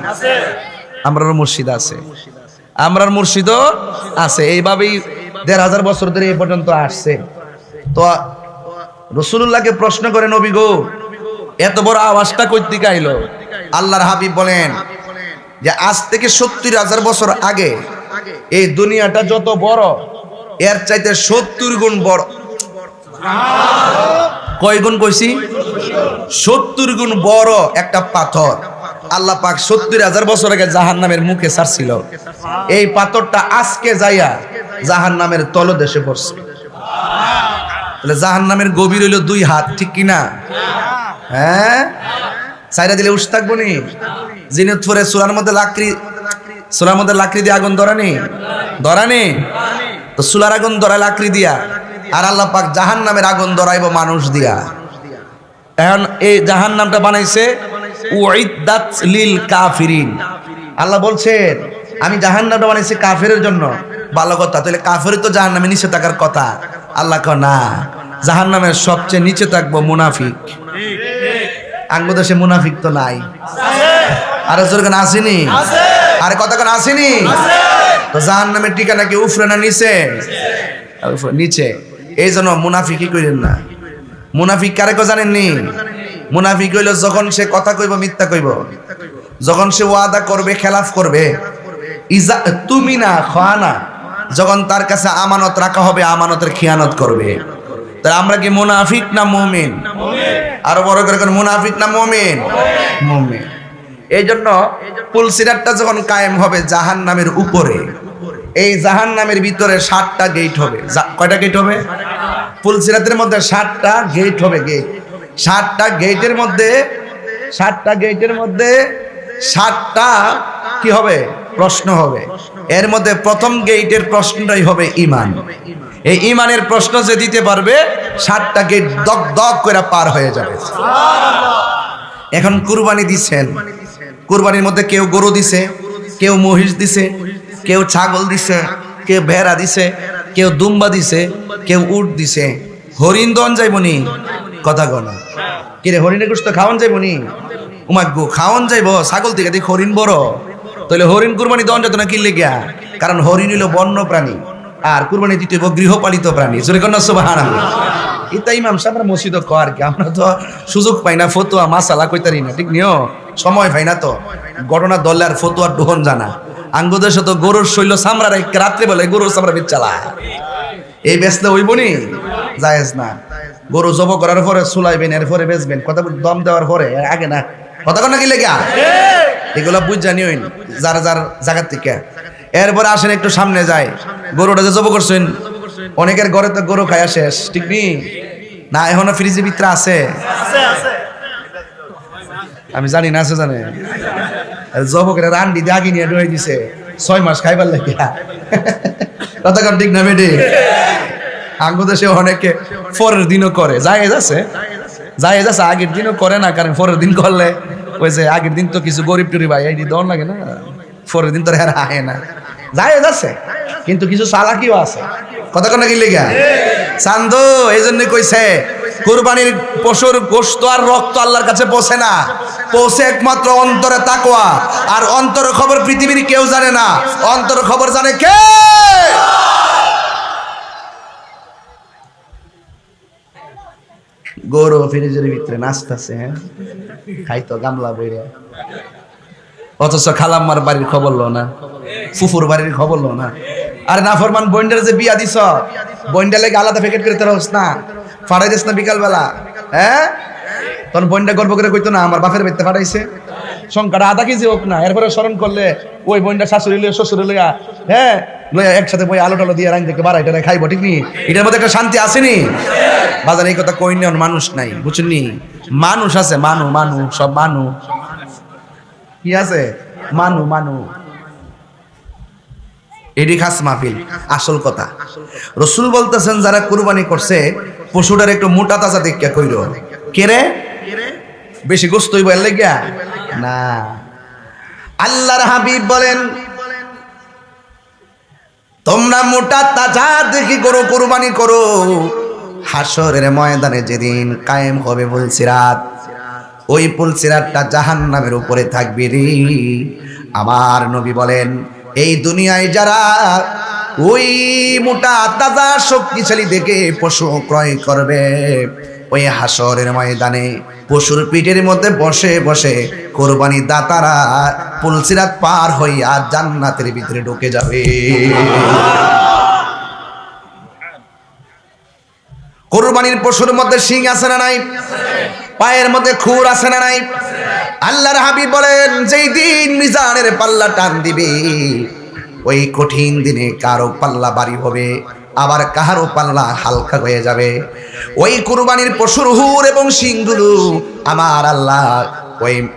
আমরার মুর্শিদ আছে, আমরার মুর্শিদও আছে। এইভাবেই ১৫০০ বছর ধরে এই পর্যন্ত আসছে। তো রাসূলুল্লাহকে প্রশ্ন করে, নবী গো, এত বড় আওয়াজটা কই থেকে আইলো? আল্লাহর হাবিব বলেন যে আজ থেকে ৭০,০০০ বছর আগে এই দুনিয়াটা যত বড়, এর চাইতে ৭০ গুণ বড়। কয় গুণ কইছি? ৭০ গুণ বড় একটা পাথর আল্লাহ পাক ৭০,০০০ বছর আগে জাহান্নামের মুখে ছাড়ছিল। এই পাথরটা আজকে যাইয়া জাহান্নামের তলদেশে পড়ছে। তাহলে জাহান্নামের গভীর হইল 2 হাত, ঠিক কিনা? হ্যাঁ, সাইরা দিলে উস থাকবো নি? জিনিতপুরে চুলার মধ্যে লাকড়ি দিয়ে আগুন ধরানি তো চুলার আগুন ধরায় লাকড়ি দিয়া, আর আল্লাহ পাক জাহান্নামের আগুন ধরাইব মানুষ দিয়া। এখন এই জাহান্নামটা বানাইছে উইদ্দাত লিল কাফিরিন। আল্লাহ বলছেন আমি জাহান্নামটা বানাইছি কাফেরের জন্য। ভালো কথা, তাহলে কাফেরই তো জাহান্নামে নিচে থাকার কথা। আল্লাহ কয় না, জাহান্নামের সবচেয়ে নিচে থাকবো মুনাফিক। আঙ্গদেশে মুনাফিক তো নাই, আরে জোরগান আসেনি, আরে কতক্ষণ আসেনি। তো জাহান্নামের ঠিকানা কি উফরে না নিচে? নিচে। এই জন্য মুনাফিকই কইলেন না। মুনাফিক কারে কো জানেননি? মুনাফিক হইল যখন সে কথা কইব মিথ্যা কইব, যখন সে ওয়াদা করবে খেলাফ করবে, তুমি না খানা, যখন তার কাছে আমানত রাখা হবে আমানতের খিয়ানত করবে। তাহলে আমরা কি মুনাফিক না মুমিন? আরো বড় করে মুনাফিক না মুমিন? মুমিন। এই জন্য পুলসিরাতটা যখন কায়েম হবে জাহান্নামের উপরে, এই জাহান্নামের ভিতরে 7টা গেট হবে। কয়টা গেট হবে? পুলসিরাতের মধ্যে 7টা গেট হবে। গেট 7টা গেটের মধ্যে 7টা কি হবে? প্রশ্ন হবে। এর মধ্যে প্রথম গেটের প্রশ্নটাই হবে ঈমান। এই ঈমানের প্রশ্ন যে দিতে পারবে 7টা গেট দগ দগ করে পার হয়ে যাবে। এখন কুরবানি দিছেন, কুরবানির মধ্যে কেউ গরু দিছে, কেউ মহিষ দিছে, কেউ ছাগল দিছে, কেউ ভেড়া দিছে, কেউ দুম্বা দিছে, কেউ উট দিছে। হরিণ দন যাইবনি? কথা কনা কিরে, হরিণের গোশত খাওয়ান যাইবনি? উমাগো খাওয়ান যাইব। ছাগল থেকে দেখ হরিণ বড়, তাহলে হরিণ কুরবানি দন যেত না, কি লেগিয়া? কারণ হরিণ হইল বন্য প্রাণী, আর কুরবানি দিতে হইব গৃহপালিত প্রাণী। সুবহানাল্লাহ। এটা ইমাম সাহেব মসজিদ কর কি, আমরা তো সুযোগ পাই না, ফতুয়া মাসালা কইতারি না, ঠিক নিও, সময় পাই না। তো ঘটনা দলে আর ফতুয়ার ডোহন জানা। আঙ্গুদেশে তো গরুর শৈল সামরা রাত্রে বলে গরুর সামরা বেচালা, এই বেচলে হইবনি, জায়েজ না। গরু জব করার পরে সুলাইবেন, এরপরে বেচবেন, কথা দম দেওয়ার পরে আগে না, কথা কন কি লেগা? এগুলো বুঝ জানি হইন যার যার জায়গার থেকে। এরপরে আসেন একটু সামনে যায়, গরুটা যে জব করছেন, অনেকের ঘরে তো গরু খায়া শেষ, ঠিক নি না? এখনো ফ্রিজের ভিতরে আছে, আমি জানি না, আছে জানে জব করে রান্ডি দিয়ে আগে নিয়ে ডুয়ে দিছে 6 মাস খাইবার লাগিয়া। কথা কন ঠিক না বেডি? আঙ্গুদেশে অনেকে পরের দিনও করে, জায়েজ আছে, আগের দিনও করে না, কারণ পরের দিন করলে ওই যে আগের দিন তো কিছু গরিব টুরি ভাই এই দন লাগে না, পরের দিন তো হেরা আহে না, জায়েজ আছে। কিন্তু কিছু চালাকিও আছে, কথা কোন কি লেগা চান্দু? এই জন্য কইছে কুরবানির পশুর গোশত আর রক্ত আল্লাহর কাছে পৌঁছে না, পৌঁছে একমাত্র অন্তরে তাকওয়া। আর অন্তরের খবর পৃথিবীর কেউ জানে না, অন্তরের খবর জানে কে? গরু ফ্রিজের ভিতরে নাচতেছে, হ্যাঁ খাইতো গামলা বইরে, অথচ খালাম্মার বাড়ির খবর লো না, ফুফুর বাড়ির খবর লো না। আরে নাফরমান বইন্ডার যে বিয়া দিছ, বইন্ডা লেগে আলাদা প্যাকেট করে তোরস না, ফাড়াই দিস না বিকাল বেলা, হ্যাঁ? তখন বইন্ডা গল্প করে কইতো না আমার বাপের বাড়িতে ফাটাইছে, সংখ্যাটা আধা কেজি হোক না, এরপরে স্মরণ করলে ওই বইন্ডা শাশুড়ি লইয়া শ্বশুর লইয়া, হ্যাঁ লইয়া একসাথে বই আলো টালো দিয়ে রাইন থেকে বাড়াই টাড়াই খাইবো, ঠিক নি? এটার মধ্যে একটা শান্তি আসেনি বাজার? এই কথা কই না, মানুষ নাই, বুঝছেন? মানুষ আছে, মানু সব মানু কি আছে, মানু এডি খাস মাহফিল। আসল কথা রাসূল বলতেছেন যারা কুরবানি করছে পশুটার একটু মোটা তাজা দেখা কইল, কে রে বেশি গোশত হইব এর লাগিয়া না। আল্লাহর হাবিব বলেন তোমরা মোটা তাজা দেখি গরু কুরবানি করো, হাসরের ময়দানে যেদিন কায়েম হবে পুলসিরাত, ওই পুলসিরাতটা জাহান্নামের উপরে থাকবে রে। আমার নবী বলেন, এই দুনিয়ায় যারা ওই মোটা তাজা শক্তিশালী দেখে পশু ক্রয় করবে, ওই হাসরের ময়দানে পশুর পিঠের মধ্যে বসে বসে কোরবানি দাতারা পুলসিরাত পার হইয়া জান্নাতের ভিতরে ঢুকে যাবে। কোরবানির পশুর মধ্যে শিং আছে না নাই? পায়ের মধ্যে খুর আছে না নাই? আল্লাহর হাবিব বলেন, যেই দিন মিজানের পাল্লা টান দিবে, ওই কঠিন দিনে কারো পাল্লা ভারী হবে, আবার কাহারও পাল্লা হালকা হয়ে যাবে। ওই কুরবানির পশুর হুর এবং শিংগুলো আমার আল্লাহ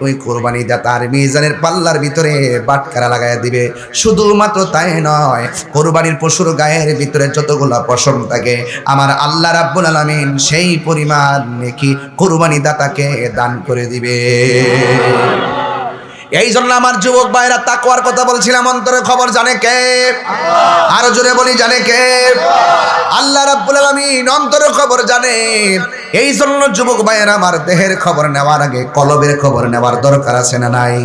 ওই কুরবানি দাতার মিজানের পাল্লার ভিতরে বাটকারা লাগাইয়া দিবে। শুধুমাত্র তাই নয়, কুরবানির পশুর গায়ের ভিতরে যতগুলা পশম থাকে, আমার আল্লাহ রাব্বুল আলামিন সেই পরিমাণ নেকি কুরবানি দাতাকে দান করে দিবে। এই জন্য আমার যুবক ভাইরা তাকওয়ার কথা বলছিলাম, অন্তরের খবর জানে কে? আরো জোরে বলি, জানে কে? আল্লাহ রাব্বুল আলামিন অন্তরের খবর জানে। এই জন্য যুবক ভাইয়েরা আমার দেহের খবর নেওয়ার আগে কলবের খবর নেওয়ার দরকার আছে না নাই?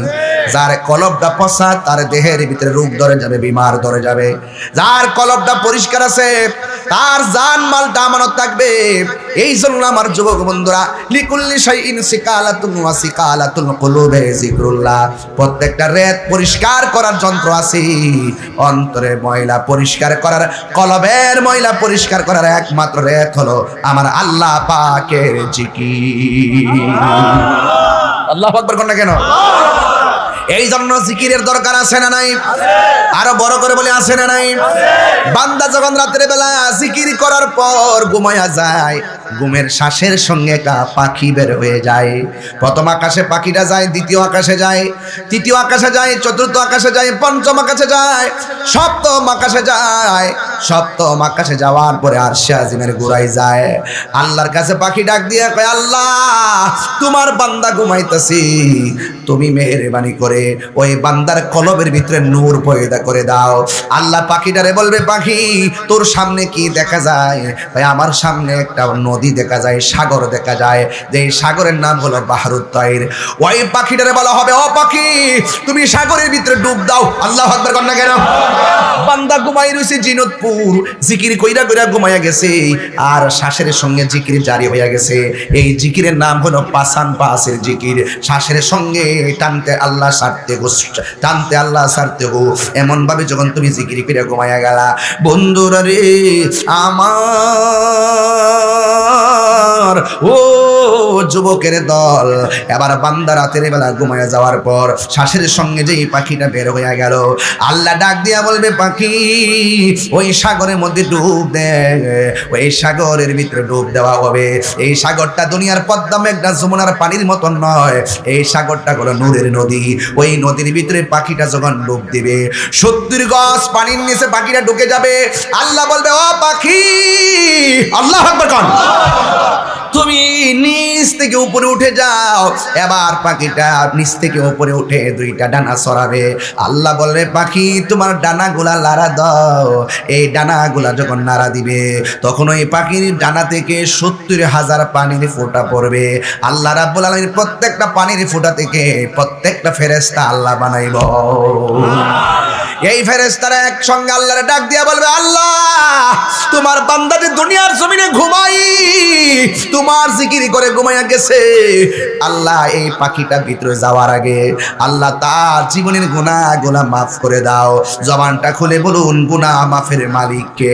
যার কলবটা পচা তার দেহের ভিতরে রোগ ধরে যাবে, বিমার ধরে যাবে। যার কলবটা পরিষ্কার আছে তার জান মালটা আমানত থাকবে। এই জন্য আমার যুবক বন্ধুরা, লিকুল্লি শাইইন সিকালাতুন ওয়া সিকালাতুল কুলুবে যিকরুল্লাহ, প্রত্যেকটা রেত পরিষ্কার করার যন্ত্র আছে। অন্তরে ময়লা পরিষ্কার করার, কলবের ময়লা পরিষ্কার করার একমাত্র রেত হলো আমার আল্লাহ পাকের জিকির। আল্লাহু আকবার কোন না কেন? এই জন্য জিকিরের দরকার আছে না নাই? আরো বড় করে বলে আছে না নাই? বান্দা যখন রাতের বেলা জিকির করার পর ঘুমায়া যায়, ঘুমের শ্বাসের সঙ্গে একটা পাখি বের হয়ে যায়। প্রথম আকাশে পাখিটা যায়, দ্বিতীয় আকাশে যায়, তৃতীয় আকাশে যায়, চতুর্থ আকাশে যায়, পঞ্চম আকাশে যায়, সপ্তম আকাশে যায়। সপ্তম আকাশে যাওয়ার পরে আরশে আজিমের গোড়ায় যায়। আল্লাহর কাছে পাখি ডাক দিয়ে কয়, আল্লাহ তোমার বান্দা ঘুমাইতেছি, তুমি মেহেরবানি করে ওই বান্দার কলবের ভিতরে নূর পয়দা করে দাও। আল্লাহ পাখিটারে বলবে, পাখি তোর সামনে কি দেখা যায়? ভাই আমার সামনে একটা নদী দেখা যায়, সাগর দেখা যায়, যে সাগরের নাম হলো বাহরুত তাইর। ওই পাখিটারে বলা হবে, ও পাখি তুমি সাগরের ভিতরে ডুব দাও। আল্লাহু আকবার কর না কেন? বান্দা ঘুমাই রইছে জিনতপুর, জিকির কইরা কইরা ঘুমাইয়া গেছে, আর শ্বাসের সঙ্গে জিকির জারি হইয়া গেছে। এই জিকিরের নাম হলো পাসান পাসের জিকির। শ্বাসের সঙ্গে টানতে আল্লাহ সারতে গো, টানতে আল্লাহ সারতে গো। এমন ভাবে যখন তুমি জিকির করে ঘুমাইয়া গেলা, বন্ধুরা রে আমার, ও যুবকের দল, এবার বান্দা রাতের বেলা ঘুমাইয়া যাওয়ার পর শ্বাসের সঙ্গে যেই পাখিটা বের হইয়া গেল, আল্লাহ ডাক দিয়া বলবে, পাখি ওই সাগরের মধ্যে ডুব দে। ওই সাগরের ভিতরে ডুব দেওয়া হবে। এই সাগরটা দুনিয়ার পদ্মা মেঘনা যমুনার পানির মতন নয়, এই সাগরটা হলো নূরের নদী। ওই নদীর ভিতরে পাখিটা যখন ডুব দিবে, 70 গজ পানির নিচে পাখিটা ঢুকে যাবে। আল্লাহ বলবে, ও পাখি, আল্লাহু আকবার কোন, তুমি নিচ থেকে উপরে উঠে যাও। এবার পাখিটা নিচ থেকে উপরে উঠে দুইটা ডানা ছড়াবে। আল্লাহ বলবে, পাখি তোমার ডানাগুলা নাড়া দাও। এই ডানাগুলা যখন নাড়া দিবে, তখন ওই পাখির ডানা থেকে 70,000 পানির ফোঁটা পড়বে। আল্লাহ রাব্বুল আলামিন প্রত্যেকটা পানির ফোঁটা থেকে প্রত্যেকটা ফেরেশতা আল্লাহ বানাইব। এই ফেরেশতারা একসঙ্গে আল্লাহরে ডাক দিয়া বলবে, আল্লাহ তোমার বান্দাটি দুনিয়ার জমিনে ঘুমাই, তোমার জিকির করে ঘুমাইয়া গেছে। আল্লাহ এই পাখিটা ভিতরে যাওয়ার আগে আল্লাহ তার জীবনের গুনাহগুলো মাফ করে দাও। জবানটা খুলে বলুন, গুনাহ মাফের মালিক কে?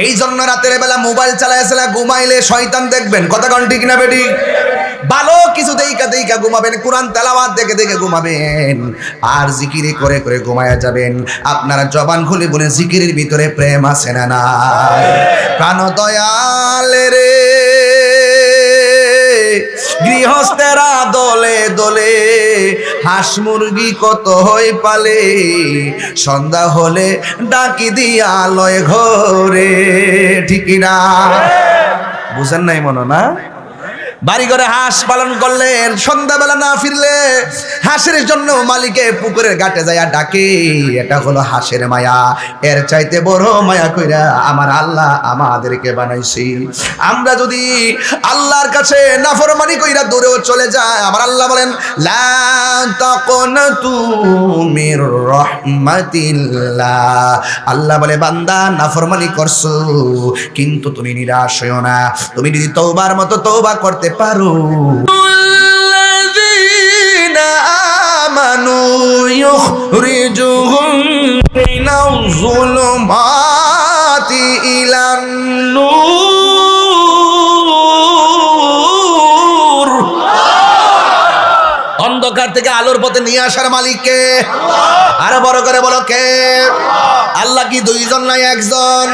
এই জন্য রাতের বেলা মোবাইল চালায় ঘুমাইলে শয়তান দেখবেন, কথা কোন ঠিক না বেটি? ভালো কিছু দেইকা দেইকা ঘুমাবেন, কোরআন তেলাওয়াত দেখে দেখে ঘুমাবেন, আর জিকিরি করে করে ঘুমায়া যাবেন। আপনারা জবান খুলে বলে, জিকিরের ভিতরে প্রেম আছে না নাই? প্রাণ দয়াল রে গৃহস্থেরা দলে দলে, হাঁস মুরগি কত হই পালে, সন্ধ্যা হলে ডাকি দিয়া লয় ঘরে। ঠিক না? বুঝেন নাই মনে না? বাড়ি ঘরে হাঁস পালন করলেন, সন্ধ্যাবেলা না ফিরলে হাঁসের জন্য মালিকে পুকুরের ঘাটে যাইয়া ডাকে। এটা হলো হাঁসের মায়া, এর চাইতে বড় মায়া কইরা আমার আল্লাহ আমাদেরকে বানাইছি। আমরা যদি আল্লাহর কাছে নাফরমানি কইরা দূরেও চলে যায়, আমার আল্লাহ বলেন লা তাকুনতু মির রাহমাতিল্লাহ। আল্লাহ বলে বান্দা নাফরমানি করছো কিন্তু তুমি নিরাশ হইও না, তুমি যদি তওবার মতো তওবা করতে পারো। আল্লাযীনা আমানু ইউখরিজুহুম মিনাজ যুলুমাতি ইলান নূর। অন্ধকার থেকে আলোর পথে নিয়ে আসার মালিককে আরো বড় করে বলো কে? আল্লাহ কি দুইজন নাই একজন?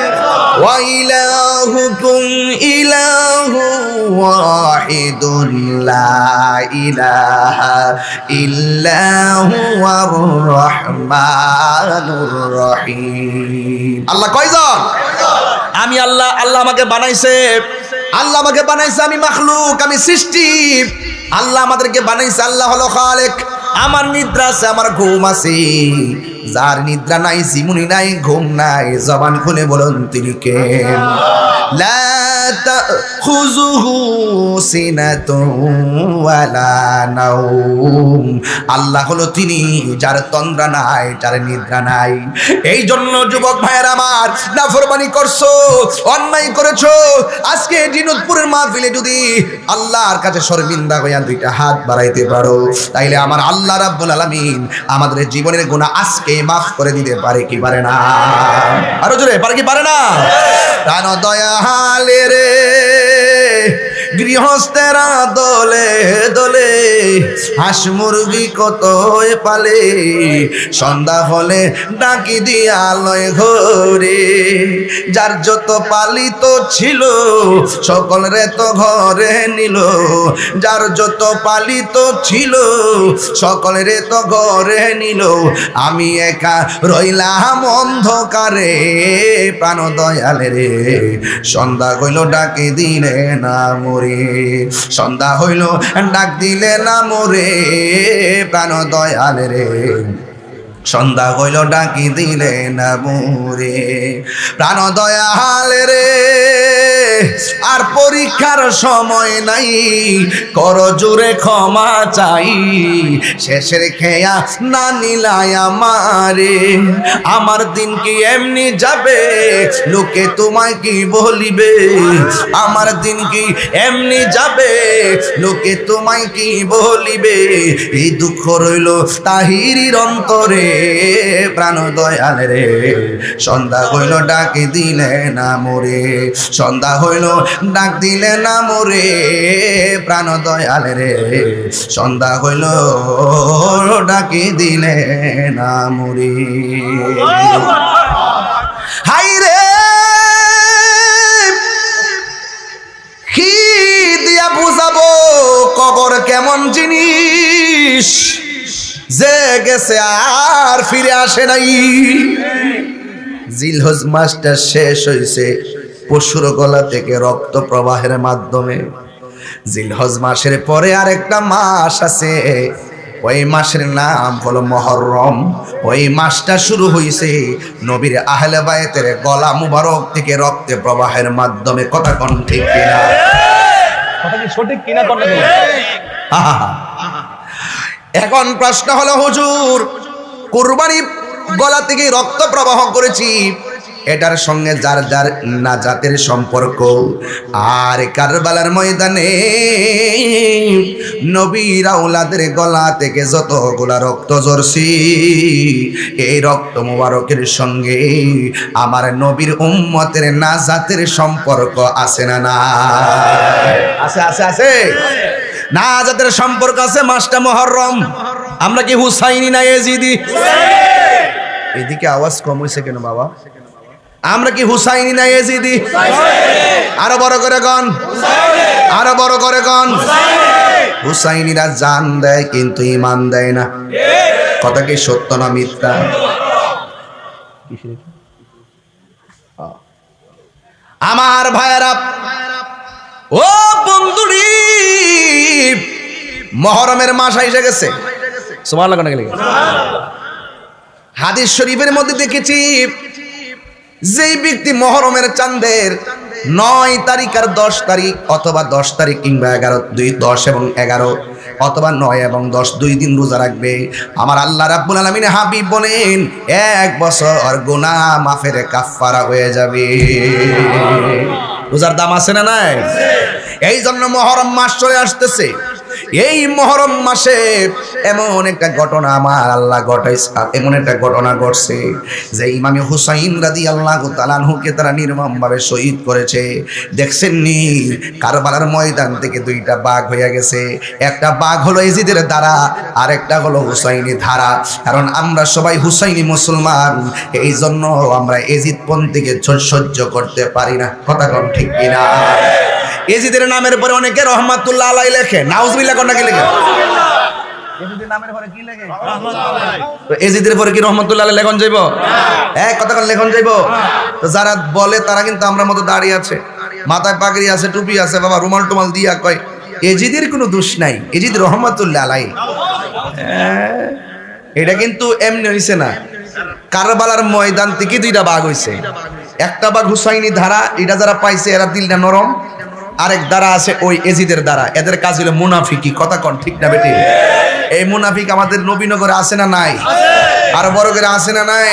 ওয়া ইলাহুকুম ইলাহু ওয়াহিদুন লা ইলাহা ইল্লা হুয়ার রহমানুর রহিম। আল্লাহ কয়জন? আমি আল্লাহ, আল্লাহ আমাকে বানাইছে, আল্লাহ আমাকে বানাইছে, আমি মাখলুক, আমি সৃষ্টি। আল্লাহ আমাদেরকে বানাইছে, আল্লাহ হলো খালেক। আমার নিদ্রা আছে, আমার ঘুম আছে। যার নিদ্রা নাই, জীবনী নাই, ঘুম নাই, জবান খুলে বলুন তিনি কে? লা তাখুযুহু সিনাতুন ওয়ালা নাওম। আল্লাহ হলো তিনি যার তন্দ্রা নাই, যার নিদ্রা নাই। এই জন্য যুবক ভাইয়ের আমার, নাফরমানি করছো, অন্যায় করেছো, আজকে জিনুদপুরের মাহফিলে যদি আল্লাহর কাছে শর্মিন্দা হইয়া দুইটা হাত বাড়াইতে পারো, তাইলে আমার আল্লাহ রাব্বুল আলামিন আমাদের জীবনের গুনাহ আজকে মাফ করে দিতে পারে কি পারে না? আরো জোরে পারে কি পারে না? প্রাণ দয়ালে রে গৃহস্থেরা দলে দলে হাঁস মুরগি কত পালে, সন্ধ্যা হলে ডাকি দিয়া লয় ঘরে। যার যত পালিত ছিল সকল রে তো ঘরে নিল, যার যত পালিত ছিল সকল রে তো ঘরে নিল। আমি একা রইলাম অন্ধকারে, প্রাণ দয়ালে রে সন্ধ্যা হইল ডাকি দিলে না মোরে, সন্ধ্যা হইল ডাক দিলে না মোরে, প্রাণ দয়াল রে সন্ধ্যা হইল ডাকি দিলে না মোরে, প্রাণ দয়াল রে। আর পরীক্ষার সময় নাই, কর জোরে ক্ষমা চাই, শেষের খেয়া না নিলাই আমারে। আমার দিন কি এমনি যাবে, লোকে তোমায় কি বলিবে? আমার দিন কি এমনি যাবে, লোকে তোমায় কি বলিবে? এই দুঃখ রইল তাহিরির অন্তরে, প্রাণ দয়াল রে সন্ধ্যা হইল ডাক দিলে না মোরে, সন্ধ্যা হইল ডাক দিলে না মোরে, প্রাণ দয়াল রে সন্ধ্যা হইল ডাকি দিলে না মোরে। হাই রে কি দিয়া বুঝাবো কবর কেমন জিনিস, যে গেছে আর ফিরে আসে নাই। জিলহজ মাসটা শেষ হয়েছে পশুর গলা থেকে রক্ত প্রবাহের মাধ্যমে। জিলহজ মাসের পরে আরেকটা মাস আছে, ওই মাসের নাম হলো মুহররম। ওই মাসটা শুরু হয়েছে নবীর আহলে বায়তের গলা মুবারক থেকে রক্তে প্রবাহের মাধ্যমে। কথা কোন ঠিক কিনা? কথা কি সঠিক কিনা? এখন প্রশ্ন হলো হুজুর, কুরবানি গলা থেকে রক্ত প্রবাহ করেছি, এটার সঙ্গে যার যার নাজাতের সম্পর্ক। আর কারবালার ময়দানে নবীর আওলাদের গলা থেকে যতগুলা রক্ত ঝরছি, এই রক্ত মুবারকের সঙ্গে আমার নবীর উম্মতের নাজাতের সম্পর্ক আছে না? না আছে, আছে, আছে। নাজাতের সম্পর্ক আছে। মাসটা মুহররম। আমরা কি হুসাইনি না ইয়াজিদি? এদিকে আওয়াজ কম হইছে কেন বাবা? আমরা কি হুসাইনি না ইয়াজিদি? আরো বড় করে গান, আরো বড় করে গান। হুসাইনিরা জান দেয় কিন্তু ঈমান দেয় না। কথা কি সত্য না মিথ্যা? আমার ভাইয়েরা, ও বন্ধুরি, মুহররমের মাস এসে গেছে, সুবহানাল্লাহ কোন গেলে। হাদিস শরীফের মধ্যে দেখেছি যেই ব্যক্তি মুহররমের চাঁদের 9 তারিখ আর 10 তারিখ অথবা 10 তারিখ কিংবা 11 10 এবং 11 অথবা 9 এবং 10 2 দিন রোজা রাখবে, আমার আল্লাহ রাব্বুল আলামিন হাবিব বলেন 1 বছর গুনাহ মাফের কাফারা হয়ে যাবে। রোজার দাম আছে না নাই? এই জন্য মুহররম মাস চলে আসতেছে। এই মুহররম মাসে এমন একটা ঘটনা আমার আল্লাহ ঘটাইছে, এমন একটা ঘটনা ঘটছে যে ইমামে হুসাইন রাদিয়াল্লাহু তাআলা আনহুকে তারা নির্মমভাবে শহীদ করেছে। দেখছেন নি কারবালার ময়দান থেকে 2টা বাঘ হয়ে গেছে। একটা বাঘ হলো এজিদের দ্বারা, আর একটা হলো হুসাইনি ধারা। কারণ আমরা সবাই হুসাইনি মুসলমান, এই জন্য আমরা এজিদ পন্থীকে সহ্য করতে পারি না। কথা কোন ঠিক কিনা? এজিদের নামের পরে অনেকে রহমাতুল্লাহ আলাইহি লেখে, নাউজুবিল্লাহ কোন নাকি লেখে? এজিদের নামের পরে কি লেখে? তো এজিদের পরে কি রহমাতুল্লাহ আলাইহি লেখন যাইবো? হ্যাঁ, কথা কোন লেখন যাইবো? তো যারা বলে তারা কিন্তু আমরা মতো দাঁড়িয়ে আছে, মাথায় পাগড়ি আছে, টুপি আছে, বাবা রুমাল টুমাল দিয়া কয় এজিদের কোনো দোষ নাই, এজিদ রহমাতুল্লাহ আলাইহি। এটা কিন্তু এমনি হইছে না। কারবালার ময়দান থেকে 2টা বাঘ হইছে। একটা বাঘ হুসাইনি ধারা, এটা যারা পাইছে এরা দিলটা নরম। আরেক দ্বারা আছে ওই এজিদের দ্বারা, এদের কাজ হলো মুনাফিকি। কথা কন ঠিক না বেটি? এই মুনাফিক আমাদের নবীনগরে আছে না নাই? আর বড় করে আছে না নাই?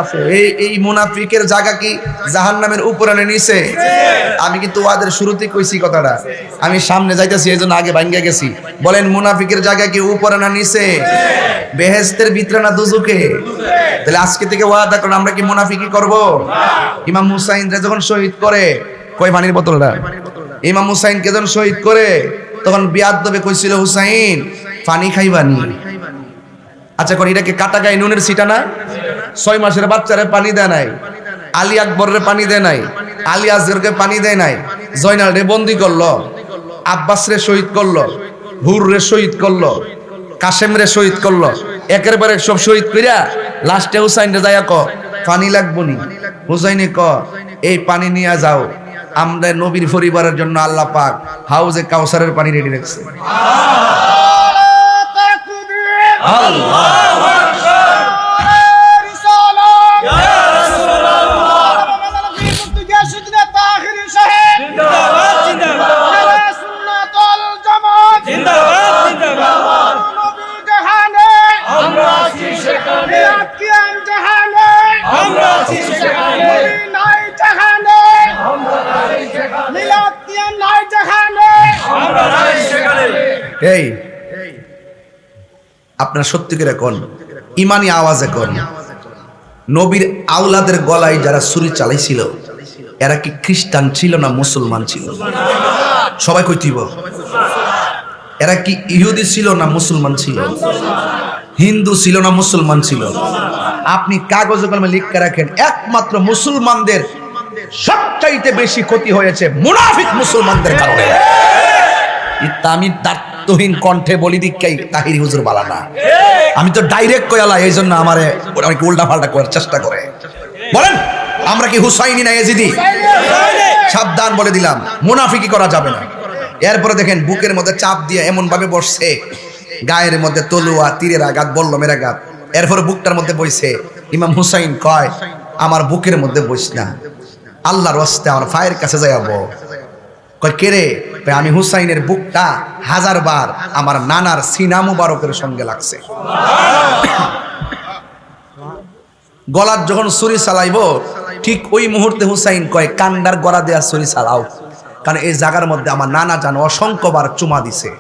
আছে। এই মুনাফিকের জায়গা কি জাহান্নামের উপরে নিচে? আমি কিন্তু ওয়াদের শুরুতেই কইছি কথাটা, আমি সামনে যাইতেছি এই জন্য আগে ভাঙ্গা গেছি। বলেন মুনাফিকের জায়গা কি উপরে না নিচে? বেহেশতের ভিতরে না দুজকে? তাহলে আজকে থেকে ওয়াদা করেন আমরা কি মুনাফিকি করব? ইমাম হুসাইন যখন শহীদ করে, কই পানির বোতলটা, ইমাম হুসাইনকে যখন শহীদ করে তখন বিয়াদবে কইছিল হুসাইন পানি খাইবানি। আচ্ছা কোন এটাকে কাটা গায়ে নুনের সিটা না? 6 মাসের বাচ্চারে পানি দেয় নাই, আলী আকবরের পানি দেয় নাই, আলী আসগরকে পানি দেয় নাই, জয়নাল রে বন্দি করলো, আব্বাস রে শহীদ করলো, হুর রে শহীদ করলো, কাশেম রে শহীদ করলো, একের পর এক সব শহীদ কইরা লাস্টে হুসাইন রে যায়া ক পানি লাগবো নি। হুসাইনে ক এই পানি নিয়ে যাও, আমরা নবীর পরিবারের জন্য আল্লাহ পাক হাউজে কাউসারের পানি রেডি রাখছে। এই আপনার সত্যি করে কোন ইমানি আওয়াজে কোন নবীর আওলাদের গলায় যারা ছুরি চালাইছিল এরা কি খ্রিস্টান ছিল না মুসলমান ছিল? সবাই কইতিব। এরা কি ইহুদি ছিল না মুসলমান ছিল? হিন্দু ছিল না মুসলমান ছিল? আপনি কাগজে কলমে লিখে রাখেন, একমাত্র মুসলমানদের সবচাইতে বেশি ক্ষতি হয়েছে মুনাফিক মুসলমানদের কারণে। আমি দার্থহীন কণ্ঠে বলি দিকাই তাহিরি হুজুর বালা না, আমি তো ডাইরেক্ট কয়ালা, এই জন্য আমারে অনেক উল্টা পাল্টা করার চেষ্টা করে। বলেন আমরা কি হুসাইনি না এজিদি? সাবধান বলে দিলাম, মুনাফিকি করা যাবে না। এরপরে দেখেন বুকের মধ্যে চাপ দিয়ে এমন ভাবে বসছে, গায়ের মধ্যে তলুয়া, তীরের আঘাত, বল্লমের আঘাত, এরপরে বুকটার মধ্যে বইছে। ইমাম হুসাইন কয় আমার বুকের মধ্যে বইস না, আল্লাহর ওয়াস্তে আমার ফায়ের কাছে যাইব। কয় কে রে? আমি হুসাইনের বুকটা 1000 বার আমার নানার সিনা মুবারকের সঙ্গে লাগছে। গলার যখন ছুরি চালাইবো ঠিক ওই মুহূর্তে হুসাইন কয় কান্ডার গলা দেয়া ছুরি চালাও, কারণ এই জায়গার মধ্যে আমার নানা জান অসংখ্যবার চুমা দিছে।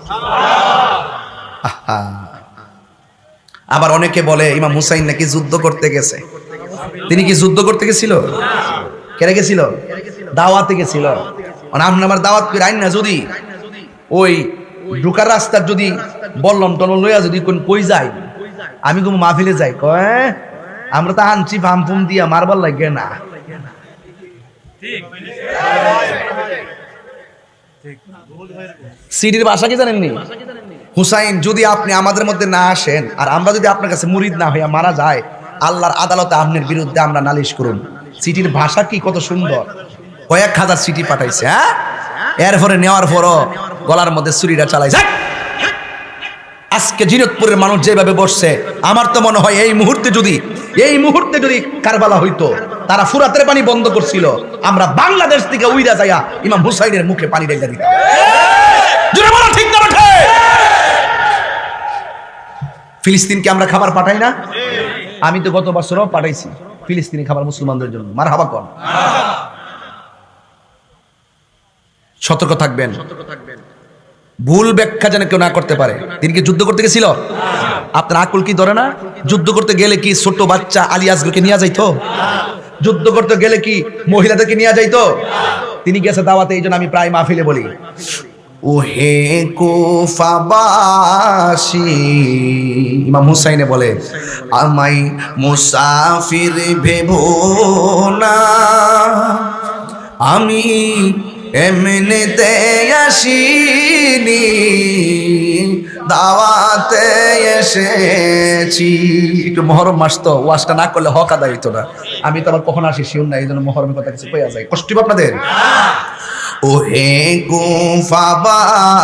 আবার অনেকে বলে ইমাম হুসাইন নাকি যুদ্ধ করতে গেছে। তিনি কি যুদ্ধ করতে গেছিল? কেন গেছিল? দাওয়াতে গেছিল। আমার দাওয়াত করে আইন না, যদি ওই ঢুকার রাস্তার যদি বললাম টলম লইয়া যদি কোন কই যাই, আমি কোন মাহফিলে যাই, কয় আমরা তো আনছি ফাম ফুম দিয়া মারবার লাগে না। সিডির ভাষা কি জানেননি? হুসাইন যদি আপনি আমাদের মধ্যে না আসেন আর আমরা যদি আপনার কাছে মুরিদ না হইয়া মারা যায়, আল্লাহর আদালতে আপনার বিরুদ্ধে আমরা নালিশ করুন। সিটির ভাষা কি কত সুন্দর! কয়েক হাজার সিটি পাঠাইছে। হ্যাঁ, এরপরে নেওয়ার পরও গলার মধ্যে ছুরিটা চালাইছে। আজকে জিরতপুরের মানুষ যেভাবে বসছে, আমার তো মনে হয় এই মুহূর্তে যদি কারবালা হইতো, তারা ফুরাতের পানি বন্ধ করছিল, আমরা বাংলাদেশ থেকে উইরা যাইয়া ইমাম হুসাইনের মুখে পানি ঢেলে দিতাম। জোরে বলো ঠিক না ঠিক? ফিলিস্তিনকে আমরা খাবার পাঠাই না? আমি তো গত বছরও পাঠাইছি ফিলিস্তিনি খাবার মুসলমানদের জন্য। মারহাবা কোন। সতর্ক থাকবেন, ভুল ব্যাখ্যা যেন কেউ না করতে পারে। তিনি কি যুদ্ধ করতে গেছিল? আপনার আকল কি ধরে না? যুদ্ধ করতে গেলে কি ছোট বাচ্চা আলিয়াসগুলোকে নিয়ে যাইতো? যুদ্ধ করতে গেলে কি মহিলাদেরকে নিয়ে যাইতো? তিনি গেছে দাওয়াতে। এই জন্য আমি প্রায় মাহফিলে বলি, ওহে কুফাবাসী, ইমাম হুসাইনে বলে, আমাই মুসাফির ভেবো না, আমি এমনিতে আসিনি, দাওয়াতে এসেছি। একটু মহরম মাস তো, ওয়াজটা না করলে হক আদায় হইতো না। আমি তো আবার কখন আসি শিউর না, এই জন্য মহরমের কথা কিছু কইয়া যায়, কষ্ট আপনাদের। ওহে কুফাবাসী,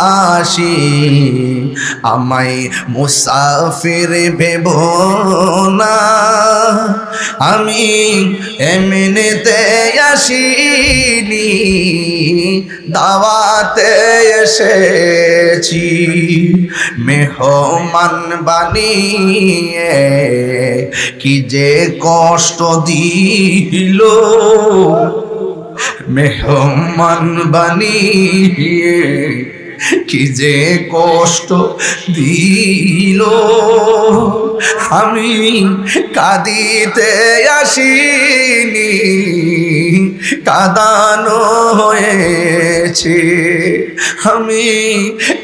আমায় মুসাফির ভেবো না, আমি এমনিতে আসিনি, দাওয়াতে এসেছি। মেহমান বানিয়ে কি যে কষ্ট দিল, মেহমান বানিয়ে কি যে কষ্ট দিল, আমি কাঁদিতে আসিনি, কাঁদানো হয়েছে। আমি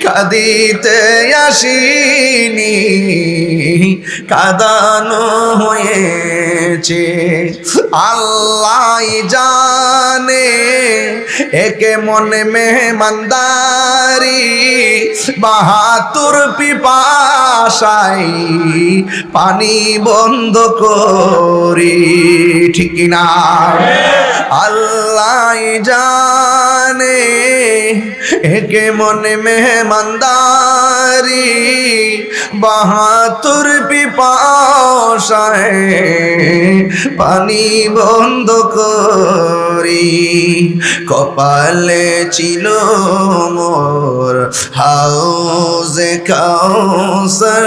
কাঁদিতে আসিনি, কাঁদানো হয়েছে। আল্লাহ জানে একে মনে মেহমানদারি, বাহাতুর পিপাসাই পানি বন্ধ করি, ঠিক না? আল্লাহ জানে একে মনে মেহমানদারি, বাহাতুর পিপাসায় পানি বন্ধ করি। কপালে ছিল মোর হাউজে কাউসার,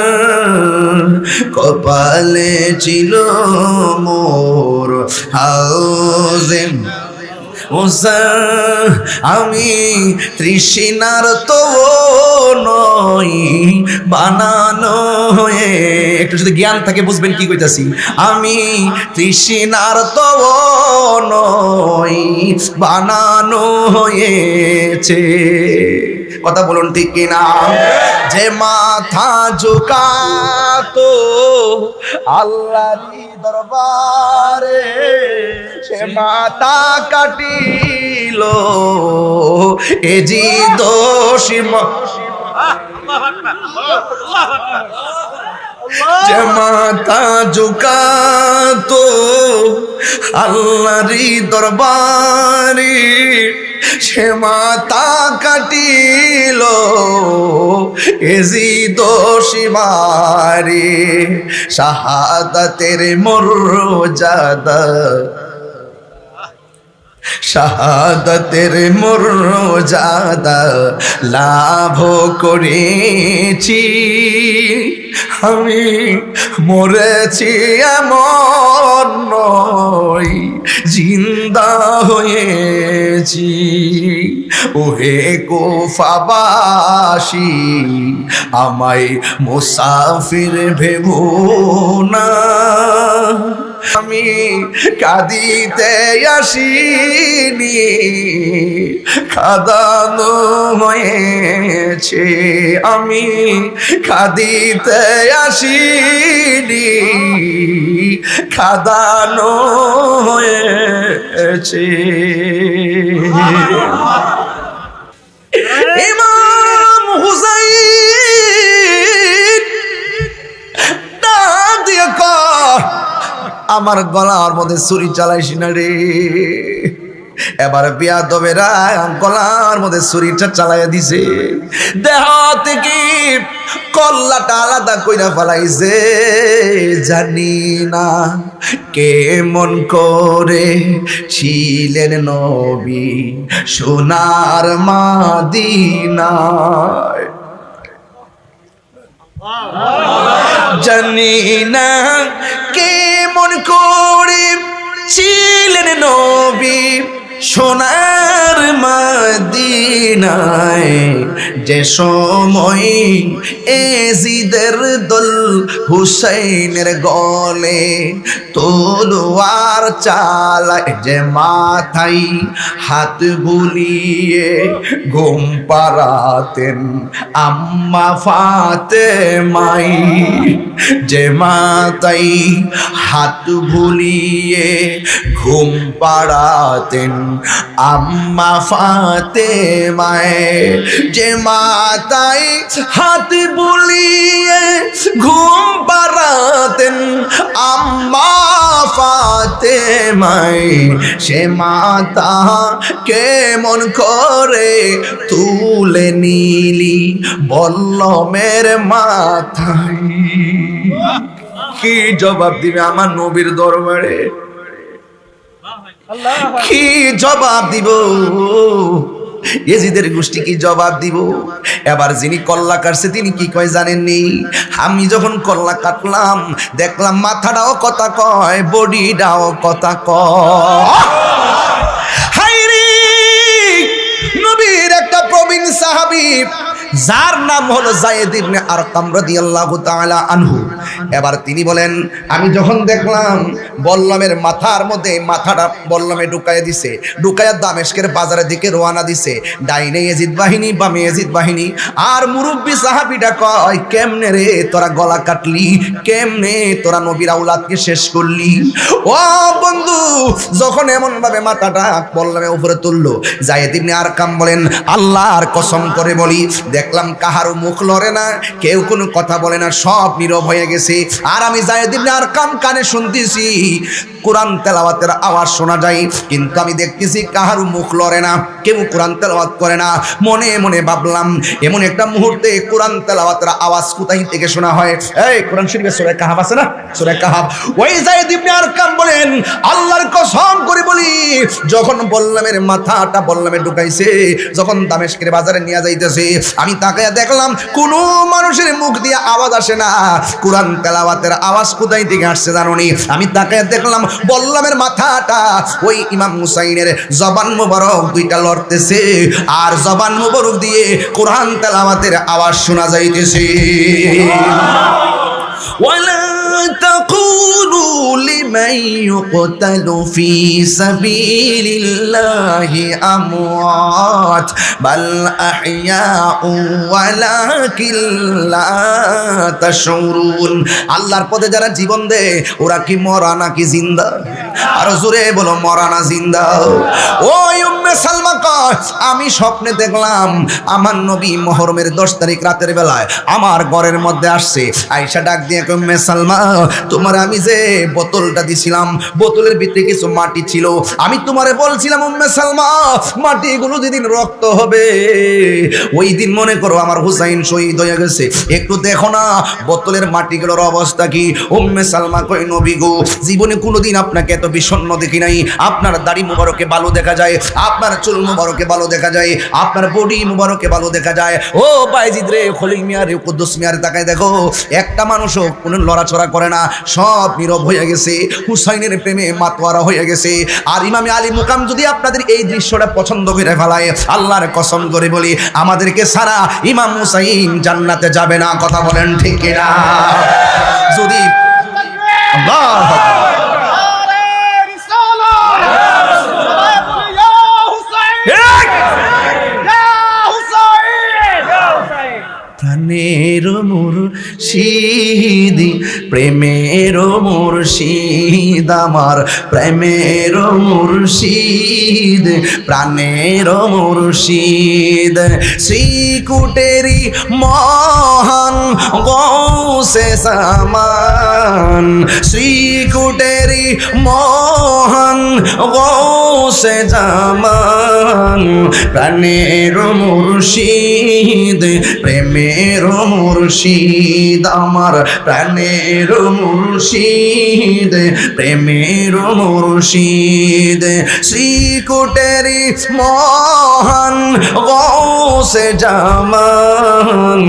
কপালে ছিল মোর হাউজে কাউসার, আমি তৃষ্ণার তো নই বানানো হয়ে। একটু যদি জ্ঞান থাকে বুঝবেন কি কইতাছি। আমি তৃষ্ণার তো নই বানানো হয়েছে। কথা বলুন ঠিক কিনা? যে মাথা ঝুকাতো আল্লাহরই দরবারে, সে মাথা কাটিল এ জি দোষী। যে মাথা ঝুকাতো আল্লাহরই দরবারে, সে মাথা কাটিল এজি দোষী মারে। শাহাদাতের মর্যাদা, শাহাদাতের মর্যাদা লাভ করেছি, আমি মরেছি এমন নয়, জিন্দা হয়েছি। ওহে কুফাবাসী, আমায় মুসাফির ভেবো না, আমি কাঁদিতে আসিনি, কাঁদানো হয়েছে। আমি কাঁদিতে আসিনি, কাঁদানো হয়েছে। ইমাম হুসাইন ডাক দিয়ে কয়, আমার গলার মধ্যে ছুরি চালাইছি না রে, এবার বিয়াদবেরা গলার মধ্যে ছুরিটা চালাইয়া দিছে, দেহ থেকে কল্লাটা আলাদা কইরা ফেলাইছে। জানি না কেমন করে ছিলেন নবী সোনার মাদিনায়, জানি না কেমন করে ছিলেন নবী সোনার মদিনায়, যে সময় এজিদের দল হুসাইনের গলে তলোয়ার চালায়, যে মাথায় হাত বুলিয়ে ঘুম পাড়াতেন আম্মা ফাতেমাই, যে মাথায় হাত বুলিয়ে ঘুম পাড়াতেন আম্মা ফাতেমায়, যে মাথায় হাত বুলিয়ে ঘুম পাড়াতেন আম্মা ফাতেমায়, সে মাতা কেমন করে তুলে নিলি বল্লমের মাথায়। কি জবাব দিবে আমার নবীর দরবারে? কি জবাব দিব? এজিদের গোষ্ঠী কি জবাব দিব? এবার যিনি কল্লা কাটছে তিনি কি কয় জানেননি? আমি যখন কল্লা কাটলাম দেখলাম মাথাটাও কথা কয়, বডিটাও কথা কয়। হায়রে, নবীর একটা প্রবীণ সাহাবী যার নাম হলো যায়েদ ইবনে আরকাম রাদিয়াল্লাহু তাআলা আনহু। এবার তিনি বলেন, আমি যখন দেখলাম বল্লমের মাথার মধ্যে মাথাটা বল্লমে ঢুকাইয়া দিছে, ঢুকাইয়া দামেস্কের বাজারের দিকে রওনা দিছে, ডাইনে ইয়াজিদ বাহিনী বামে ইয়াজিদ বাহিনী। আর মুরব্বী সাহাবীটা কয়, কেমনে রে তোরা গলা কাটলি, কেমনে তোরা নবীর আওলাদকে শেষ করলি? ও বন্ধু, যখন এমন ভাবে মাথাটা বল্লমে উপরে তুললো, যায়েদ ইবনে আরকাম বলেন, আল্লাহর কসম করে বলি দেখলাম কাহারও মুখ লড়ে না, কেউ কোনো কথা বলে না, সব নীরব হয়ে গেছে। আর আমি যায়েদ ইবনে আরকাম কানে শুনতেছি কোরআন তেলাওয়াতের আওয়াজ শোনা যায়, কিন্তু আমি দেখতেছি কাহারও মুখ লড়ে না, কেউ কোরআন তেলাওয়াত করে না। মনে মনে ভাবলাম এমন একটা মুহূর্তে কোরআন তেলাওয়াতের আওয়াজ কোথায় থেকে শোনা হয়? এই কোরআন শরীফে সূরা কাহাফ আছে না, সূরা কাহাফ। ওই যায়েদ ইবনে আরকাম বলেন, আল্লাহর কসম করে বলি যখন বল্লমের মাথাটা বল্লমে ঢুকাইছে, যখন দামেস্কের বাজারে নিয়ে যাইতেছে, আমি তাকায়া দেখলাম কোনো মানুষের মুখ দিয়ে আওয়াজ আসে না, কোরআন তেলাওয়াতের আওয়াজ কোথায় থেকে আসছে জানোনি? আমি তাকায়া দেখলাম বল্লমের মাথাটা ওই ইমাম হুসাইনের জবান মুবারক দুইটা লড়তেছে, আর জবান মুবারক দিয়ে কোরআন তেলাওয়াতের আওয়াজ শোনা যাইতেছে। ওয়ালা তাকুলু লিমান ইউকতালু ফি সাবিলিল্লাহি আমওয়াত বাল আহইয়াউ ওয়ালাকিন লা তাশউরুন। আল্লাহর পথে যারা জীবন দেয় ওরা কি মরা নাকি জিন্দা? আর জোরে বলো, মরা না জিন্দা? ওই উম্মে সালমা কয়, আমি স্বপ্নে দেখলাম আমার নবী মুহররমের 10 তারিখ রাতের বেলায় আমার ঘরের মধ্যে আসছে। আয়েশা ডাক দিয়ে কয়, উম্মে সালমা, তোমার আমি যে বোতলটা দিছিলাম, বোতলের ভিতরে কিছু মাটি ছিল, আমি তোমারে বলছিলাম উম্মে সালমা মাটিগুলো যেদিন রক্ত হবে ওই দিন মনে করো আমার হুসাইন শহীদ হয়ে গেছে, একটু দেখো না বোতলের মাটিগুলোর অবস্থা কি। উম্মে সালমা কয়, নবী গো, জীবনে কোনোদিন আপনাকে এত বিষণ্ণ দেখি নাই। আপনার দাড়ি মুবারকে ভালো দেখা যায়, আপনার চুল মুবারকে ভালো দেখা যায়, আপনার বডি মুবারকে ভালো দেখা যায়। ও বাইজিদ রে, খলিল মিয়া রে, কুদ্দুস মিয়া রে, তাকায় দেখো একটা মানুষও কোনো লড়াচড়া করে না, সব নীরব হয়ে গেছে, হুসাইনের প্রেমে মাতোয়ারা হয়ে গেছে। আর ইমামে আলী মুকাম যদি আপনাদের এই দৃশ্যটা পছন্দ করে ফেলায়, আল্লাহর কসম করে বলি আমাদেরকে সারা ইমাম হুসাইন জান্নাতে যাবে না। কথা বলেন ঠিক কিনা? যদি আল্লাহু আকবার। প্রাণের মুর্শিদ, প্রেমের মুর্শিদ, আমার প্রেমের মুর্শিদ, প্রাণের মুর্শিদ, শ্রীকুটেরি মহান গৌস সে সামান শ্রীকুটেরি মহান গৌসে জামান প্রাণের মুর্শিদ প্রেমের মুর্শিদ আমার প্রাণের মুর্শিদ প্রেমের মুর্শিদ শ্রীকুটেরি মহান গৌসে জামান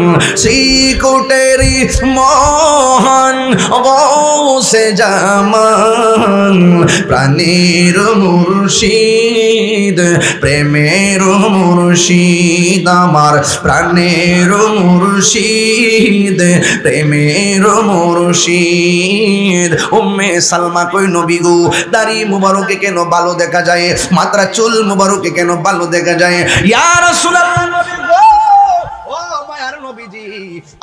শ্রীকুটেরি মহান গৌসে জামান প্রাণের মুর্শিদ প্রেমের মুর্শিদ আমার প্রাণের মুর্শিদ প্রেমের মুর্শিদ উম্মে সালমা কই নবী গো দাড়ি মুবারকে কেন ভালো দেখা যায় মাত্রা চুল মুবারকে কেন ভালো দেখা যায় ইয়া রাসূলুল্লাহ নবী গো ও মায়ার নবীজি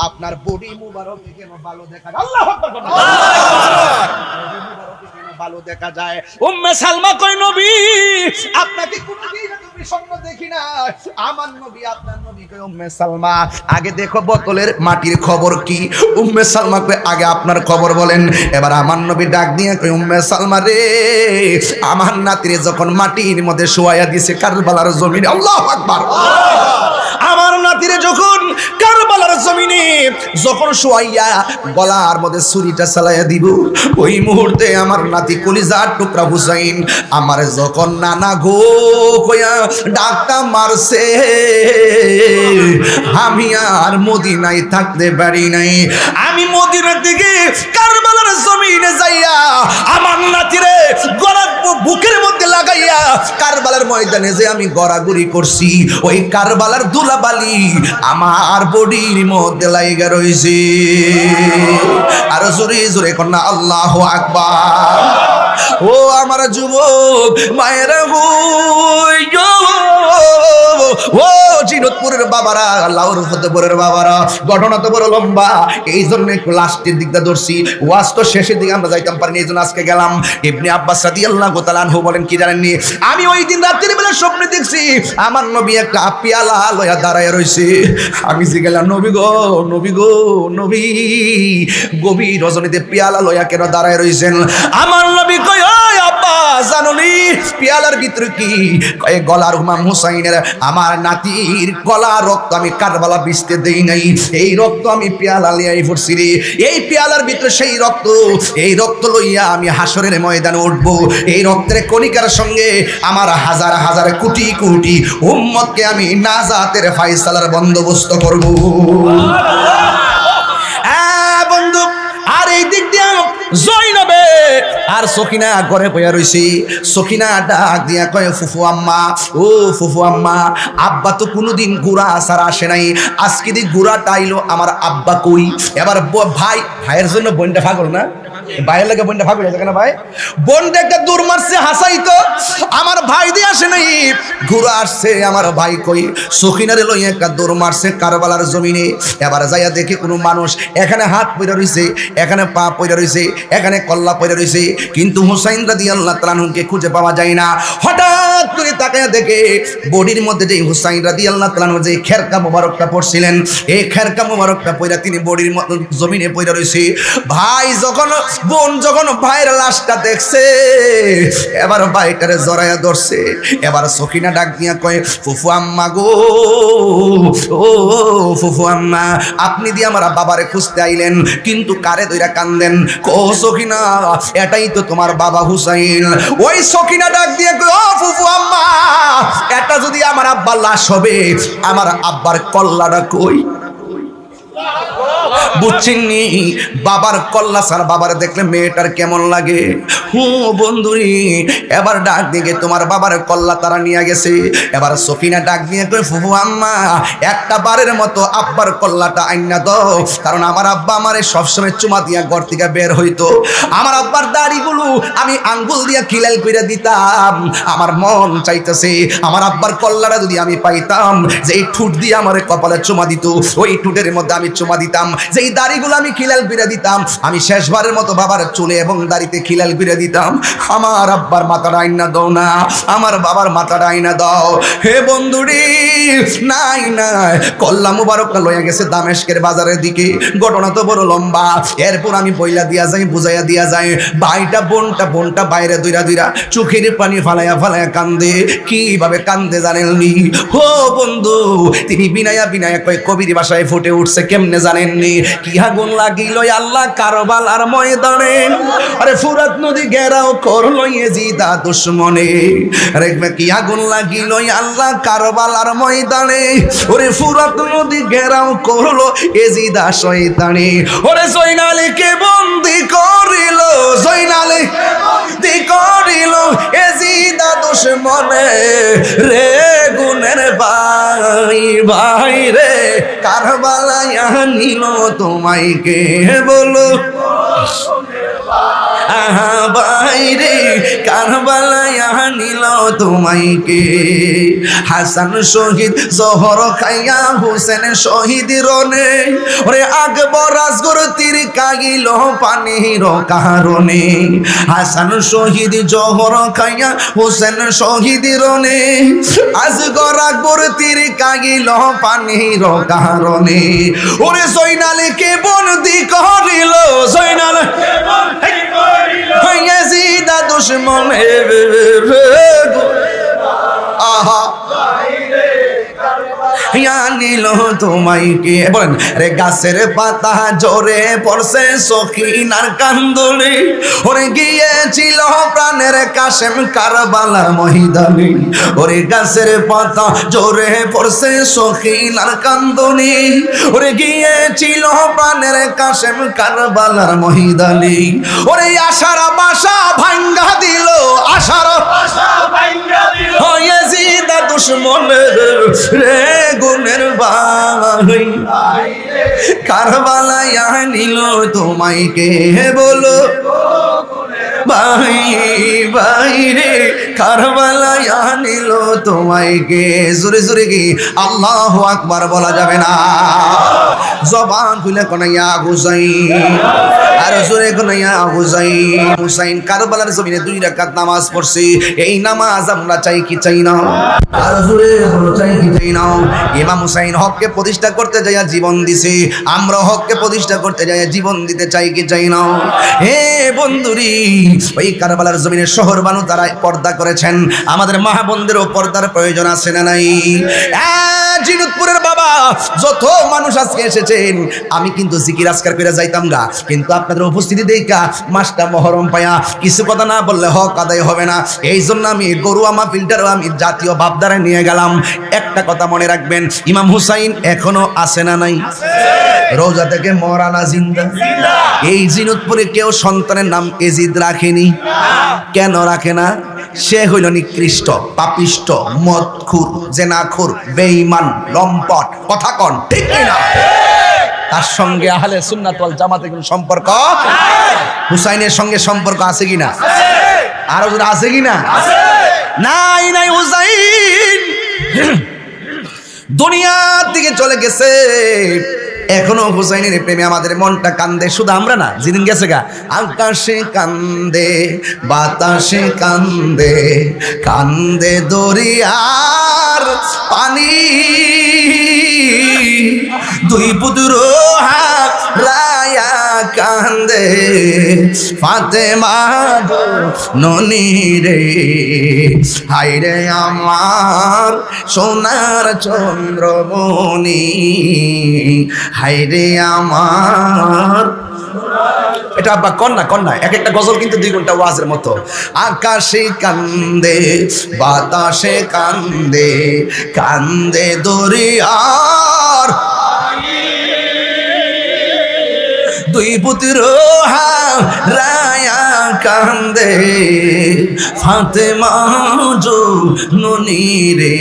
আপনার বডি মুবারকে কেন ভালো দেখা যায় আল্লাহু আকবার ভালো দেখা যায় উম্মে সালমা কই নবী আপনাকে কোনদিন তুমি স্বপ্ন দেখি না আমার নবী আপনার নবী কই উম্মে সালমা আগে দেখো বোতলের মাটির খবর কি উম্মে সালমা কই আগে আপনার খবর বলেন এবার আমার নবী ডাক দিয়ে কই উম্মে সালমা রে আমার নাতিরে যখন মাটির মধ্যে শোয়ায়া দিয়েছে কারবালার জমিনে আল্লাহু আকবার আমার নাতিরে যখন কারবালার জমিনে যখন শোয়াইয়া গলার মধ্যে ছুরিটা চালাইয়া দিব ওই মুহূর্তে আমার নাতি কলিজার টুকরা হুসাইন আমার যখন নানা গো কইয়া ডাকটা মারছে আমি আর মদিনায় থাকতে পারি নাই আমি মদিনা থেকে কারবালার জমিনে যাইয়া আমার নাতিরে গলার বুকের মধ্যে লাগাইয়া কারবালার ময়দানে যে আমি গড়াগড়ি করছি ওই কারবালার ধুলাবালি আমার বডির মধ্যে লাইগা রইছে আর জোরে জোরে কন্যা আল্লাহু আকবার ও আমার যুবক মায়েরা গো ও জিনতপুরের বাবারা লাউর ফতেপুরের বাবারা ঘটনা তো বড় লম্বা এই জন্য একটু লাস্টের দিকটা ধরছি ওয়াজ তো শেষের দিকে আমরা যাইতাম পারিনি এই জন্য আজকে গেলাম ইবনে আব্বাস রাদিয়াল্লাহু তাআলা আনহু বলেন কি জানেননি আমি ওই দিন রাতের বেলা স্বপ্নে দেখছি আমার নবী একটা পেয়ালা লয়া দাঁড়ায় রইছে আমি জিজ্ঞাসা নবী গো নবী গো নবী গভীর রজনীতে পেয়ালা লয়া কেন দাঁড়ায় রইছেন আমার নবী কয় ওই আব্বা জানুনি পেয়ালার ভিতরে কি কয় গলার ইমাম হুসাইনের আমার নাতির গলা রক্ত আমি কারবালা বিছতে দেই নাই এই রক্ত আমি পেয়ালা লিয়াই পড়ছি রে এই পেয়ালার ভিতরে সেই রক্ত এই রক্ত লইয়া আমি হাসরের ময়দানে উঠবো এই রক্তের কণিকার সঙ্গে আমার হাজার হাজার কোটি কোটি উম্মতকে আমি নাজাতের ফায়সালার বন্দোবস্ত করব বন্ধু আর এই দিক দিয়ে জয়নবে আর সখিনা ঘরে বইয়া রইছি সখিনা ডাক দিয়া কয় ফুফু আম্মা ও ফুফু আম্মা আব্বা তো কোনোদিন গুড়া আসার আসে নাই আজকে দি গুড়াটা আইলো আমার আব্বা কই এবার ভাইয়ের জন্য বোনটা পাগল না ভাইয়ের লাগে বোনটা ভাগ হয়ে যাবে না ভাই বোনটা একটা দূর মারছে হাসাই তো আমার ভাই দিয়ে আসে নাই ঘুরে আসছে আমার ভাই কই সখিনারে লই একটা দূর মারছে কারবালার জমিনে এবার যাইয়া দেখে কোনো মানুষ এখানে হাত পইরা রইছে এখানে পা পইরা রইছে এখানে কল্লা পইরা রইছে কিন্তু হুসাইন রাদিয়াল্লাহু তাআলা আনহুকে খুঁজে পাওয়া যায় না হঠাৎ করে তাকায়া দেখে বডির মধ্যে যে হুসাইন রাদিয়াল্লাহু তাআলা আনহু যে খেরকা মোবারকটা পড়ছিলেন এই খেরকা মোবারকটা পইরা তিনি বডির জমিনে পইরা রইছে ভাই যখন বোন যখন ভাইয়ের লাশটা দেখছে এবার ভাইটারে জড়াইয়া ধরছে এবার সখিনা ডাক দিয়া কয় ফুফু আম্মা গো ও ফুফু আম্মা আপনি দিয়ে আমার বাবারে খুঁজতে আইলেন কিন্তু কারে দইরা কান্দেন কো সখিনা এটাই তো তোমার বাবা হুসাইন ওই সখিনা ডাক দিয়ে কয় ও ফুফু আম্মা এটা যদি আমার আব্বার লাশ হবে আমার আব্বার কল্লাটা কই বুঝছেননি বাবার কল্লা সার বাবার দেখলে মেয়েটার কেমন লাগে বন্ধুরি এবার ডাক দিয়ে তোমার বাবার কল্লা তারা নিয়ে গেছে এবার সফিনা ডাক দিয়ে কই ফুফু আম্মা একটা বারের মতো আব্বার কল্লাটা আইনা দাও কারণ আমার আব্বা আমারে সবসময় চুমা দিয়া ঘর থেকে বের হইতো আমার আব্বার দাড়িগুলো আমি আঙ্গুল দিয়া খিলাল কইরা দিতাম আমার মন চাইতেছে আমার আব্বার কল্লাটা যদি আমি পাইতাম যে এই ঠুট দিয়ে আমার কপালে চুমা দিত ওই ঠুটের মধ্যে আমি চুমা দিতাম যেই দাড়িগুলো আমি খিলাল করে দিতাম, আমি শেষবারের মতো বাবার চুলে এবং দাড়িতে খিলাল করে দিতাম। আমার আব্বার মাথাটা আইনা দাও না, আমার বাবার মাথাটা আইনা দাও। হে বন্ধুরি, নাই নাই, কল্লা মুবারকটা লইয়া গেছে দামেস্কের বাজারের দিকে। ঘটনা তো বড় লম্বা, এরপর আমি বইলা দিয়া যাই, বুঝাইয়া দিয়া যাই। ভাইটা বোনটা বাইরে দুইরা দুইরা চোখের পানি ফালাইয়া ফালাইয়া কান্দে। কিভাবে কান্দে জানেননি? হো বন্ধু, তিনি বিনায়া বিনায়া কয় কবির ভাষায় ফুটে উঠছে, কেমনে জানেননি? কি আগুন লাগিল আল্লাহ কারবালার ময়দানে, আরে ফুরাত নদী ঘেরাও করলো ইয়েজিদা দুশমনে। আরে কি আগুন লাগিল আল্লাহ কারবালার ময়দানে, ওরে ফুরাত নদী ঘেরাও করলো ইয়েজিদা শয়তানে। ওরে জয়নালীকে বন্দি করিল, জয়নালীকে বন্দি করিল ইয়েজিদা দুশমনে। রে গুনের ভাই ভাই রে, কারবালায় নিল তোমায় কে বলো? আহা বাইরে কারবালায় নিল তোমায় কে? হাসান শহীদ জহর খাইয়া হোসেন শহীদ রনে, ওরে আকবর আসগর তীর কাগিল পানির কারণে। হাসান শহীদ জহর খাইয়া হোসেন শহীদ রনে, আসগর আকবর তীর কাগিল পানির কারণে। ওরে জয়নালীকে বন্দি করিল, জয়নালীকে বন্দি করিল ইয়েজিদা দুশমনে। আহা নিল তোমায় কে বলেন? রে গাছের পাতা জোরে পড়ছে সখিনার কান্দনে, ওরে গিয়েছিল প্রাণের কাশেম কারবালার ময়দানে। ওরে গাছের পাতা জোরে পড়ছে সখিনার কান্দনে, ওরে গিয়েছিল প্রাণের কাশেম কারবালার ময়দানে। ওরে আশার বাসা ভাঙ্গা দিল, আশার বাসা ভাঙ্গা দিল ইয়েজিদা দুশমনের। রে গুনের ভাই কারবালায় নিল তোমায় কে বলো? ভাই ভাই রে, কারবালায় নিল তোমায় কে? জোরে জোরে কি আল্লাহু আকবার বলা যাবে না? জবান খুলে কোনাইয়া হুসাইন, আর জোরে কোনাইয়া হুসাইন। হুসাইন কারবালার জমিনে 2 রাকাত নামাজ পড়ছে। এই নামাজ আমরা চাই কি চাই না? আর জোরে বলো, চাই কি চাই না? ইমাম হুসাইন হককে প্রতিষ্ঠা করতে যাইয়া জীবন দিছে, আমরা হককে প্রতিষ্ঠা করতে যাইয়া জীবন দিতে চাই কি চাই না? হে বন্ধুরি, ওই কারবালার জমিনে শহর বানু তারা পর্দা করেছেন, আমাদের মা বোনদেরও পর্দার প্রয়োজন আছে না নাই? জিনুতপুরের বাবা যত মানুষ আজকে এসেছেন, আমি কিন্তু জিকির আজকার করে যাইতাম গা, কিন্তু আপনাদের উপস্থিতি দেখা মাসটা মহরম পায়া কিছু কথা না বললে হক আদায় হবে না। এই জন্য আমি গরুয়া মাহফিলটারও আমি জাতীয় ভাবধারায় নিয়ে গেলাম। একটা কথা মনে রাখবেন, ইমাম হুসাইন এখনো আছে না নাই? রোজা থেকে মরানা জিন্দা। এই জিনুতপুরে কেউ সন্তানের নাম এজিদ রাখেনি। কেন রাখে না? সে হইল নিকৃষ্ট, পাপিষ্ট, মদখুর, জেনাখুর, বেঈমান, লম্পট। কথা কন ঠিক কিনা? তার সঙ্গে আহলে সুন্নাত ওয়াল জামাতের কোনো সম্পর্ক? হুসাইনের সঙ্গে সম্পর্ক আছে কিনা? আর ওদের আছে কিনা? নাই নাই। হুসাইন দুনিয়ার দিকে চলে গেছে, এখনো হুসাইনের প্রেমে আমাদের মনটা কান্দে। শুধু আমরা না, যেদিন গেছে গা, আকাশে কান্দে বাতাসে কান্দে, কান্দে দরিয়ার পানি, 2 পুত্র হারায়া কান্দে ফাতেমা ননি রে। হায়রে আমার সোনার চন্দ্রমণি, হায়রে আমার। এটা আব্বা কন্যা কন্যা, এক একটা গজল কিন্তু 2 ঘন্টা ওয়াজের মতো। আকাশে কান্দে বাতাসে কান্দে, কান্দে দরিয়ার 2 পুত্র হারায়া কান্দে ফাতেমা ননি রে।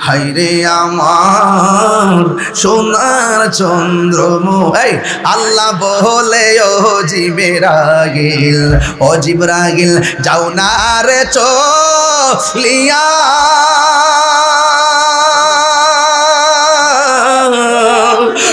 হায়রে আমার সোনার চন্দ্রমণি। আল্লাহ বলে ও জিবরাইল, ও জিবরাইল যাও না রে চলিয়া,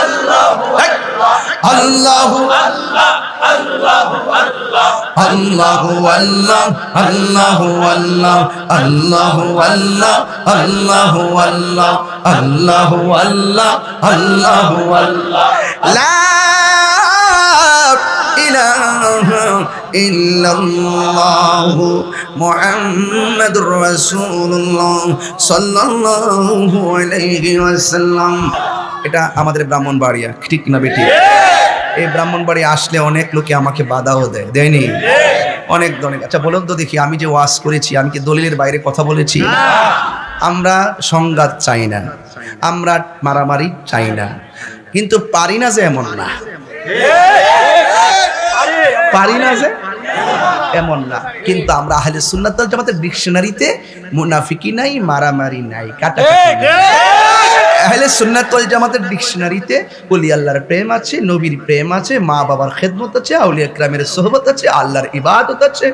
আল্লাহু আল্লাহু আল্লাহু আল্লাহ আল্লাহু আল্লাহ আল্লাহু আল্লাহ আল্লাহু আল্লাহ আল্লাহু আল্লাহ আল্লাহু আল্লাহ লা ইলাহা ইল্লাল্লাহু মুহাম্মাদুর রাসূলুল্লাহ সাল্লাল্লাহু আলাইহি ওয়াসাল্লাম। এটা আমাদের ব্রাহ্মণবাড়িয়া, ঠিক না বেটি? এই ব্রাহ্মণবাড়ি আসলে অনেক লোকে আমাকে বাধাও দেয়নি অনেক অনেক। আচ্ছা বলুন তো দেখি, আমি যে ওয়াজ করেছি আমি কি দলিলের বাইরে কথা বলেছি? আমরা সংঘাত চাই না, আমরা মারামারি চাই না, কিন্তু পারি না যে এমন না, পারি না যে এমন না। কিন্তু আমরা আহলে সুন্নাত ওয়াল জামাতের ডিকশনারিতে মুনাফিকি নাই, মারামারি নাই, কাটাকাটি নাই। আহলে সুন্নাত ওয়াল জামাতের ডিকশনারিতে ওলি আল্লাহর প্রেম আছে, নবীর প্রেম আছে, মা বাবার খেদমত আছে, আউলিয়া কিরামের সোহবত আছে, আল্লাহর ইবাদত আছে,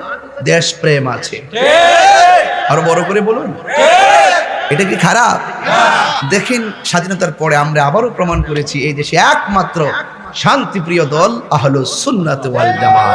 দেশ প্রেম আছে। আরো বড় করে বলুন, এটা কি খারাপ? দেখেন, স্বাধীনতার পরে আমরা আবারও প্রমাণ করেছি এই দেশে একমাত্র শান্তিপ্রিয় দল আহলুস সুন্নাত ওয়াল জামাত।